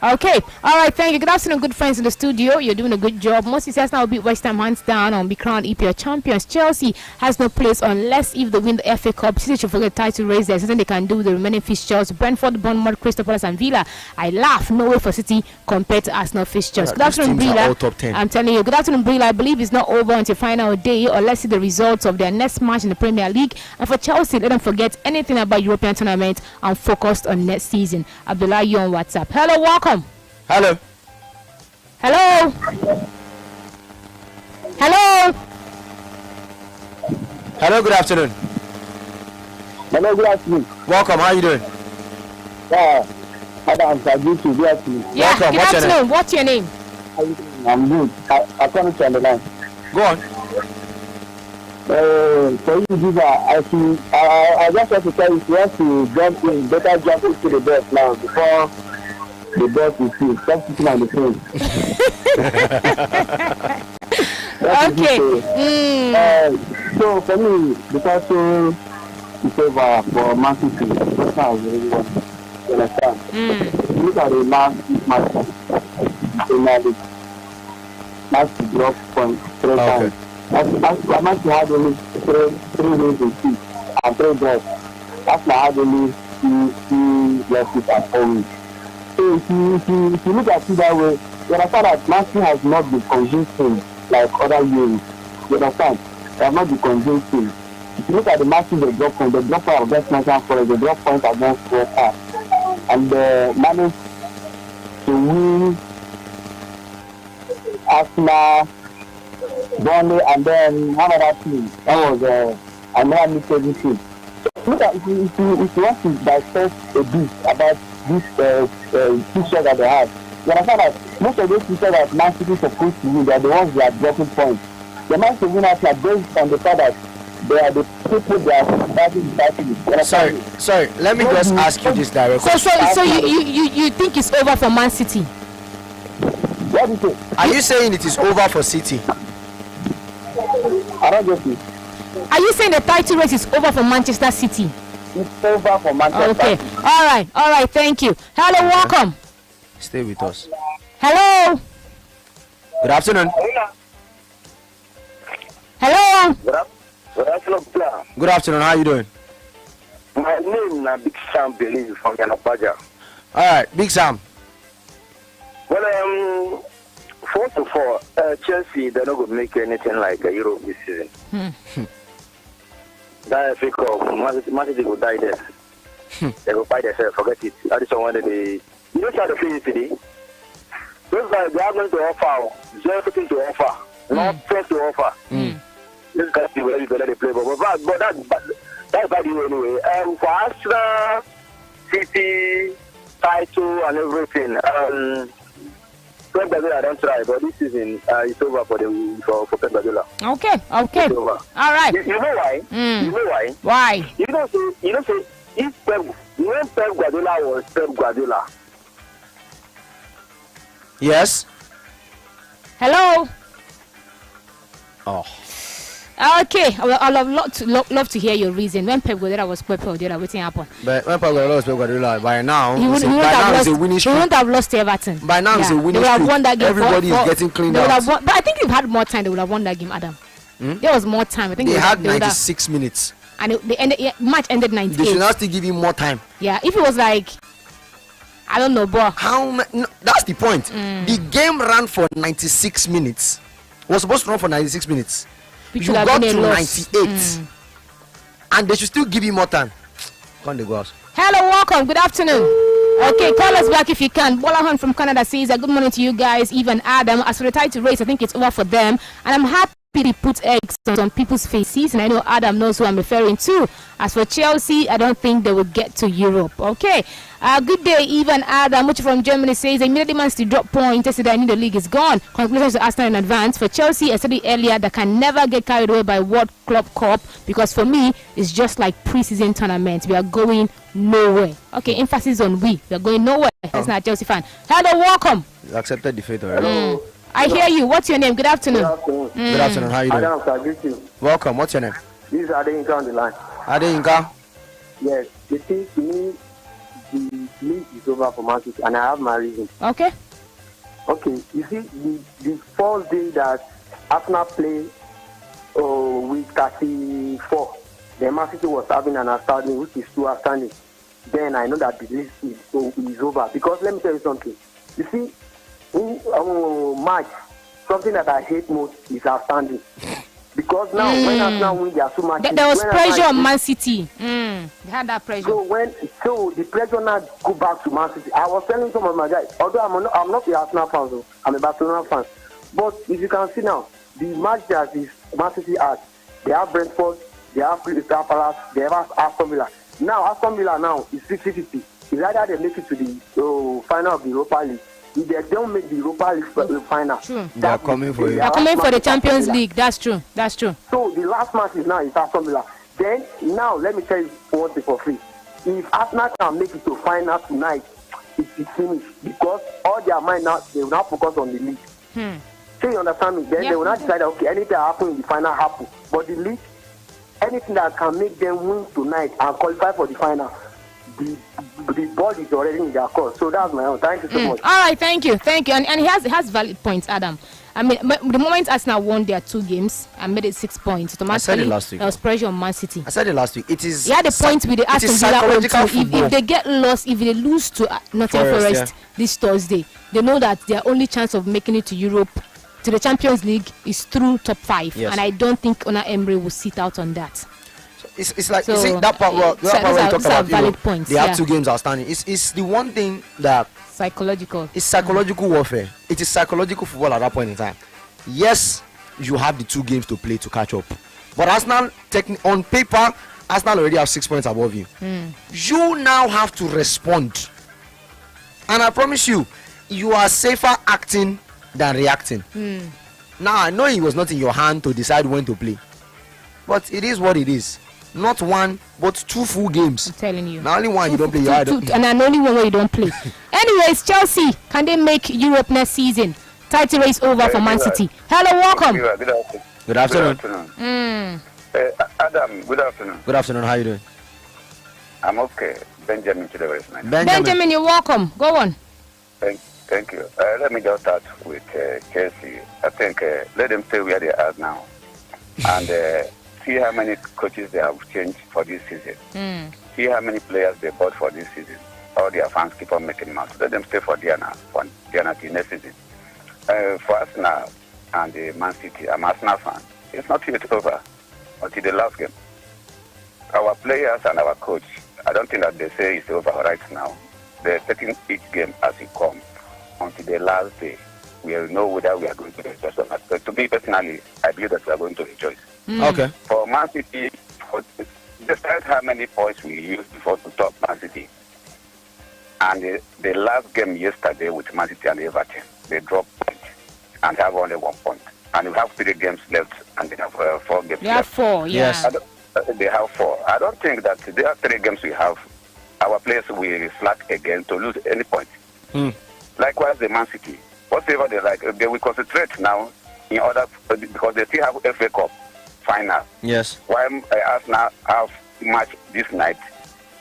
Okay. All right. Thank you. Good afternoon, good friends in the studio. You're doing a good job. Most says now beat West Ham hands down and be crowned EPL champions. Chelsea has no place unless if they win the FA Cup. City should forget the title race. There's something they can do with the remaining fixtures. Brentford, Bournemouth, Crystal Palace, and Villa. I laugh. No way for City compared to Arsenal fixtures. Good afternoon, Brila. I'm telling you. Good afternoon, Brila. I believe it's not over until final day, or let's see the results of their next match in the Premier League. And for Chelsea, let them forget anything about European tournament and focus on next season. Abdullah, you on WhatsApp. Hello, welcome. Hello. Hello. Hello. Hello, good afternoon. Hello, good afternoon. Welcome, how are you doing? Madam, good afternoon. Yeah, welcome. Good afternoon. What's your name? I'm good. I can't on the line. Go on. For you, Diva, I just want to tell you, if you want to jump in, better jump into the bus now before the bus is filled. Stop sitting on the train. Okay. So for me, because it's over for Man City. That's how I really want to understand. Look at the last match. Man City dropped points 3 times. Man City had only 3 wins in 6 and 3 draws. Arsenal had only 2 losses at home. So if you look at it that way, you understand that Man City has not been convincing like other years. You understand? They have not been convincing. If you look at the matches they drop points against Nottingham Forest, they drop points against West Ham. And they managed to win Arsenal, Burnley, and then one other team. That was another mid-table team. Look at if you want to dissect a bit about this picture that they have, you understand that most of those pictures that Man City is supposed to win, they are the ones that are dropping points. The Man City winners are based on the fact that they are the people that are starting. Sorry. Let me just ask you this directly. So you think it's over for Man City? What do you say? Are you saying it is over for City? I don't get it. Are you saying the title race is over for Manchester City? It's over for Manchester City. Okay. All right. Thank you. Hello, welcome. Stay with us. Hello. Good afternoon. Hello. Good afternoon. Good afternoon. How are you doing? My name is Big Sam Believe from Yanapaja. All right, Big Sam. Well, First of all, Chelsea, they're not going to make anything like a Euro this season. That FA Cup, Man City will die there. They will fight themselves, forget it. That is one of the... You know how to play today? Those guys, they are going to offer, there's everything to offer. Not first to offer. This guy is very good at the play, but that's by the way anyway. For Arsenal, City, title and everything, Pep Guardiola don't try, but this season it's over for Pep Guardiola. Okay. It's over. All right. You know why? You know why? Why? You know say if when Pep Guardiola was Pep Guardiola. Yes. Hello. Oh. Okay, I'd love to hear your reason. When Pep Guardiola was Pep Guardiola, what happened? But when Pep Guardiola was Pep Guardiola, by now, he wouldn't have lost to Everton. By now, it's a winning streak. They would have won that game. Everybody is getting cleaned out. But I think they've had more time. They would have won that game, Adam. There was more time. I think they had 96 minutes. And match ended 98. They should not still give him more time. Yeah, if it was like, I don't know, but that's the point. The game ran for 96 minutes. Was supposed to run for 96 minutes. You got to 98 and they should still give you more time. Can't they go out? Hello, welcome, good afternoon. Okay, call us back if you can. Bolahan from Canada says good morning to you guys, even Adam. As for the title race, I think it's over for them, and I'm happy they put eggs on people's faces, and I know Adam knows who I'm referring to. As for Chelsea, I don't think they will get to Europe. Okay, good day, even Adam, which from Germany says immediately Man City drop points yesterday. I knew the league is gone. Congratulations to Arsenal in advance. For Chelsea, I said it earlier, that can never get carried away by World Club Cup, because for me it's just like pre-season tournament. We are going nowhere. Okay, emphasis on we are going nowhere. That's not a Chelsea fan. Hello, welcome. You accepted the fate already. I hear you. What's your name? Good afternoon. Good afternoon. How are you doing? Adam, I greet you. Welcome. What's your name? This is Adeyinka on the line. Adeyinka? Yes. The thing to me, the league is over for Man City, and I have my reason. Okay. Okay. You see, the first day that Arsenal played with 34, the Man City was having an outstanding, which is too outstanding. Then I know that the league is over. Because let me tell you something. You see, in March, something that I hate most is outstanding. Because now when Arsenal win their 2 matches, there was pressure on Man City. They had that pressure. So the pressure now go back to Man City. I was telling some of my guys, although I'm not a Arsenal fan, so I'm a Barcelona fan. But if you can see now, the match that is Man City has, they have Brentford, they have Crystal Palace, they have Aston Villa. Now Aston Villa now is 50-50. It's either they make it to the final of the Europa League. If they don't make the Europa League final, they are coming for you. They are coming for the Champions League. That's true. So the last match is Aston Villa. Then now let me tell you one thing for free. If Arsenal can make it to final tonight, it is finished, because all their mind now, they will not focus on the league. So you understand me? Then they will not decide, okay, anything that happen in the final happen. But the league, anything that can make them win tonight and qualify for the final, the ball is already in their court. So that's my own. Thank you so much. All right, thank you. And he has valid points, Adam. I mean, the moment Arsenal won their 2 games and made it 6 points, automatically I said it last week. There was pressure on Man City. I said it last week. It is. He had a point with the Aston Villa. If they get lost, if they lose to Nottingham Forest this Thursday, they know that their only chance of making it to Europe, to the Champions League, is through top 5. Yes. And I don't think Unai Emery will sit out on that. It's like, you see, that part where you talk about valid points. They have 2 games outstanding. It's the one thing that psychological. It's psychological warfare. It is psychological football at that point in time. Yes, you have the 2 games to play to catch up, but Arsenal, on paper, Arsenal already have 6 points above you. You now have to respond, and I promise you, you are safer acting than reacting. Now I know it was not in your hand to decide when to play, but it is what it is. Not 1, but 2 full games. I'm telling you. Now only 1 you don't play. And only 1 where you don't play. Anyways, Chelsea, can they make Europe next season? Title race over for Man City. Hello, welcome. Good afternoon. Adam, good afternoon. Good afternoon. How are you doing? I'm okay. Benjamin to the rest, man. Benjamin, you're welcome. Go on. Thank you. Let me just start with Chelsea. I think let them stay where they are now. And see how many coaches they have changed for this season. See how many players they bought for this season. All their fans keep on making them out. Let them stay for Diana till next season. For Arsenal and the Man City, I'm an Arsenal fan. It's not yet over until the last game. Our players and our coach, I don't think that they say it's over right now. They're taking each game as it comes until the last day. We will know whether we are going to rejoice or not. But to me personally, I believe that we are going to rejoice. Okay. For Man City, despite how many points we used before to top Man City, and the last game yesterday with Man City and Everton, they dropped points and have only 1 point. And we have 3 games left, and they have 4 games left. They have 4, yeah. Yes. They have 4. I don't think that there are 3 games we have. Our players will slack again to lose any point. Likewise, the Man City. Whatever they like, they will concentrate now in order because they still have FA Cup final. Yes. While Arsenal have match this night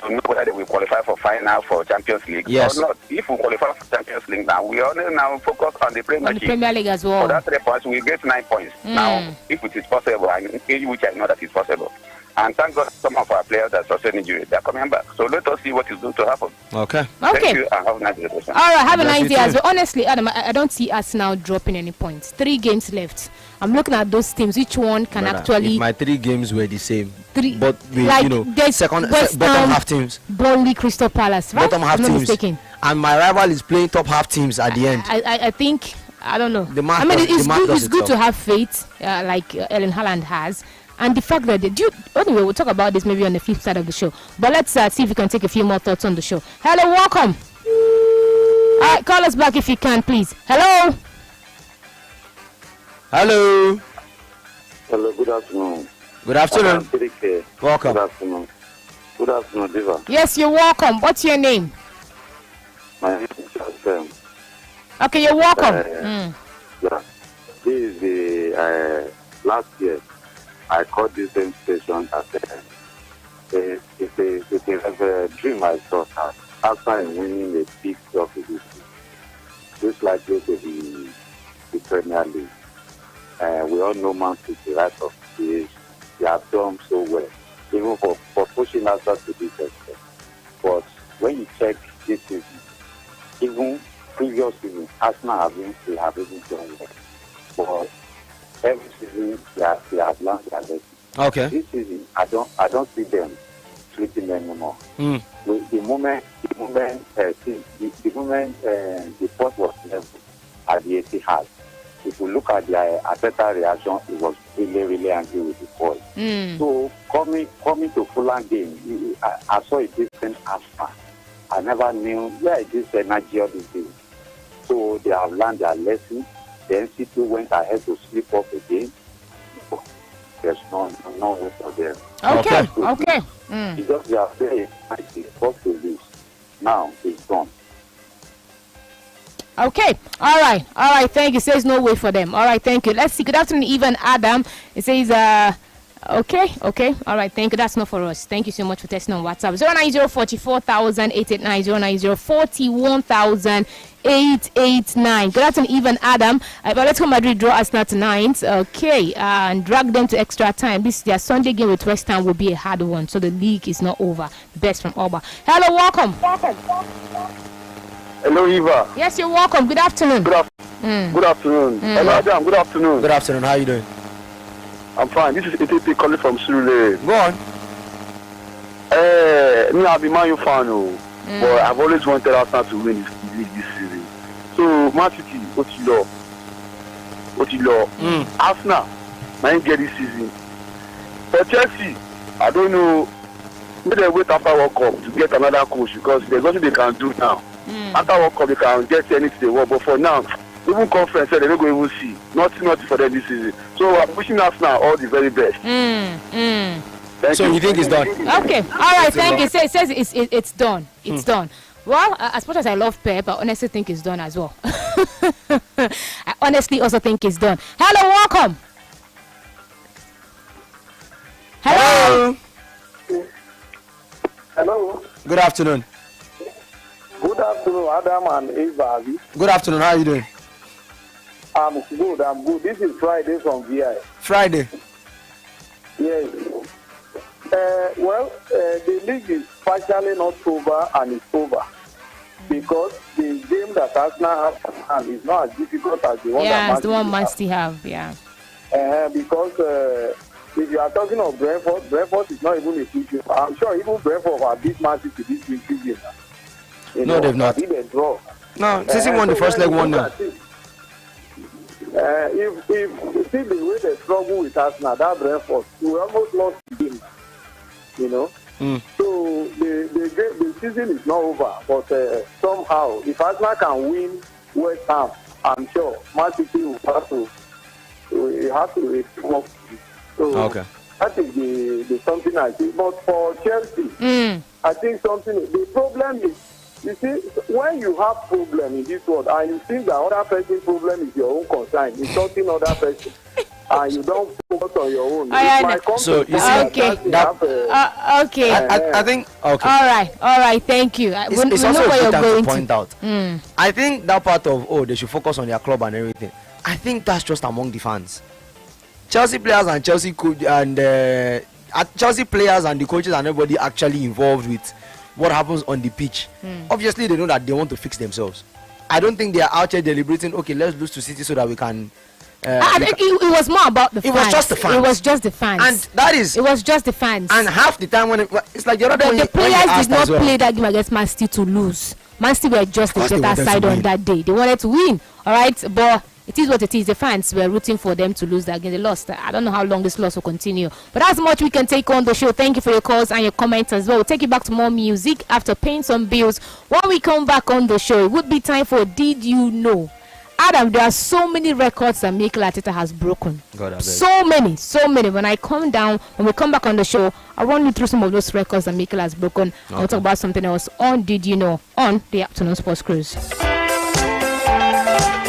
to know whether they will qualify for final for Champions League or not. If we qualify for Champions League now, we only now focus on the Premier League as well. For that 3 points, we get 9 points. Now, if it is possible, which I know that is possible. And thank God some of our players that sustained injury, they are coming back. So let us see what is going to happen. Okay. Thank you and have a nice day. All right, have a nice day as well. Honestly, Adam, I don't see us now dropping any points. 3 games left. I'm looking at those teams. Which one can actually... If my 3 games were the same. 3, but with, like, bottom half teams. Burnley, Crystal Palace, right? Bottom half teams. Mistaken. And my rival is playing top half teams at the end. I think... I don't know. It's good to have faith, like Erling Haaland has. And the fact that anyway, we'll talk about this maybe on the flip side of the show. But let's see if we can take a few more thoughts on the show. Hello, welcome. All right, call us back if you can, please. Hello. Hello. Hello, good afternoon. Good afternoon. Welcome. Good afternoon. Good afternoon, Diva. Yes, you're welcome. What's your name? My name is Sam. Okay, you're welcome. Yeah. This is the last year. I called this same station as it's a dream I thought after winning a big trophy just like this the Premier League. We all know Man City right off the age. They have done so well, even for pushing us up to this extent. But when you check this season, even previous season, Arsenal have even done well. But every season they have learned their lesson. Okay. This season I don't see them sleeping anymore. The moment the pot was level at the Etihad, if you look at their Arteta reaction, it was really angry with the boys. So coming to Fulham game, I saw a different Arsenal. I never knew where this energy of this is. So they have learned their lesson. The NC2 went ahead to slip up again. There's no way for them. Okay. Because they are very mighty, what to lose. Now it's gone. Okay. All right. Thank you. Says no way for them. All right. Thank you. Let's see. Good afternoon, Even Adam. It says, okay. All right. Thank you. That's not for us. Thank you so much for texting on WhatsApp. 090440889 090410889. Good afternoon, Even Adam. Atletico Madrid draw Arsenal tonight. Okay. And drag them to extra time. Their Sunday game with West Ham will be a hard one. So the league is not over. Best from Oba. Hello, welcome. Hello, Eva. Yes, you're welcome. Good afternoon. Good afternoon. Hello, Adam. Good afternoon. Good afternoon. How are you doing? I'm fine. This is ETP calling from Surulere. Go on. Me, I'm a Man U fan, but I've always wanted Arsenal to win this season. So, Man City, Otilo. Arsenal, might get this season. For Chelsea, I don't know. Maybe they wait after World Cup to get another coach because there's nothing they can do now. After World Cup, they can get anything they want. But for now, even conference, they're not going to see. Nothing for them this season. So I'm wishing Arsenal all the very best. Thank you. You think it's done? Okay. All right. Thank you. It says it's done. It's done. Well, as much as I love Pep, I honestly think it's done as well. I honestly also think it's done. Hello, welcome. Hello. Hello. Good afternoon. Good afternoon, Adam and Eva. Good afternoon. How are you doing? I'm good. This is Friday from VI. Friday. Yes. The league is partially not over and it's over. because the game that Arsenal have is not as difficult as the one yeah, that it's the one Man City have. Yeah. Because if you are talking of Brentford is not even a issue. I'm sure even Brentford have beat Man City this week. No, they've not. They draw. No, City won the first leg 1-0. If you see the way they struggle with Arsenal, that Brentford, we almost lost the game. You know? So the season is not over, but somehow, if Arsenal can win West Ham, I'm sure Man City will have to respond. So okay. That is the something I think. But for Chelsea, I think the problem is, you see, when you have problem in this world and you think that other person's problem is your own concern, it's something other person, and you don't focus on your own. So you see, okay. Okay. I think okay. All right. Thank you. It's also a good time to point out. I think that part of they should focus on their club and everything. I think that's just among the fans. Chelsea players and Chelsea players and the coaches and everybody actually involved with what happens on the pitch. Obviously, they know that they want to fix themselves. I don't think they are out here deliberating. Okay, let's lose to City so that we can. I think it was more about the fans. It was just the fans. It was just the fans. And that is. It was just the fans. And half the time when it's like the other the players did not play that game against Man City to lose. Man City were just the better side on that day. They wanted to win. All right, but it is what it is. The fans were rooting for them to lose that game. They lost. I don't know how long this loss will continue. But that's much we can take on the show. Thank you for your calls and your comments as well. We'll take you back to more music after paying some bills. When we come back on the show, it would be time for Did You Know? Adam, there are so many records that Mikel Arteta has broken. So many. When we come back on the show, I'll run you through some of those records that Mikel has broken. Okay. I'll talk about something else on Did You Know? On the Afternoon Sports Cruise.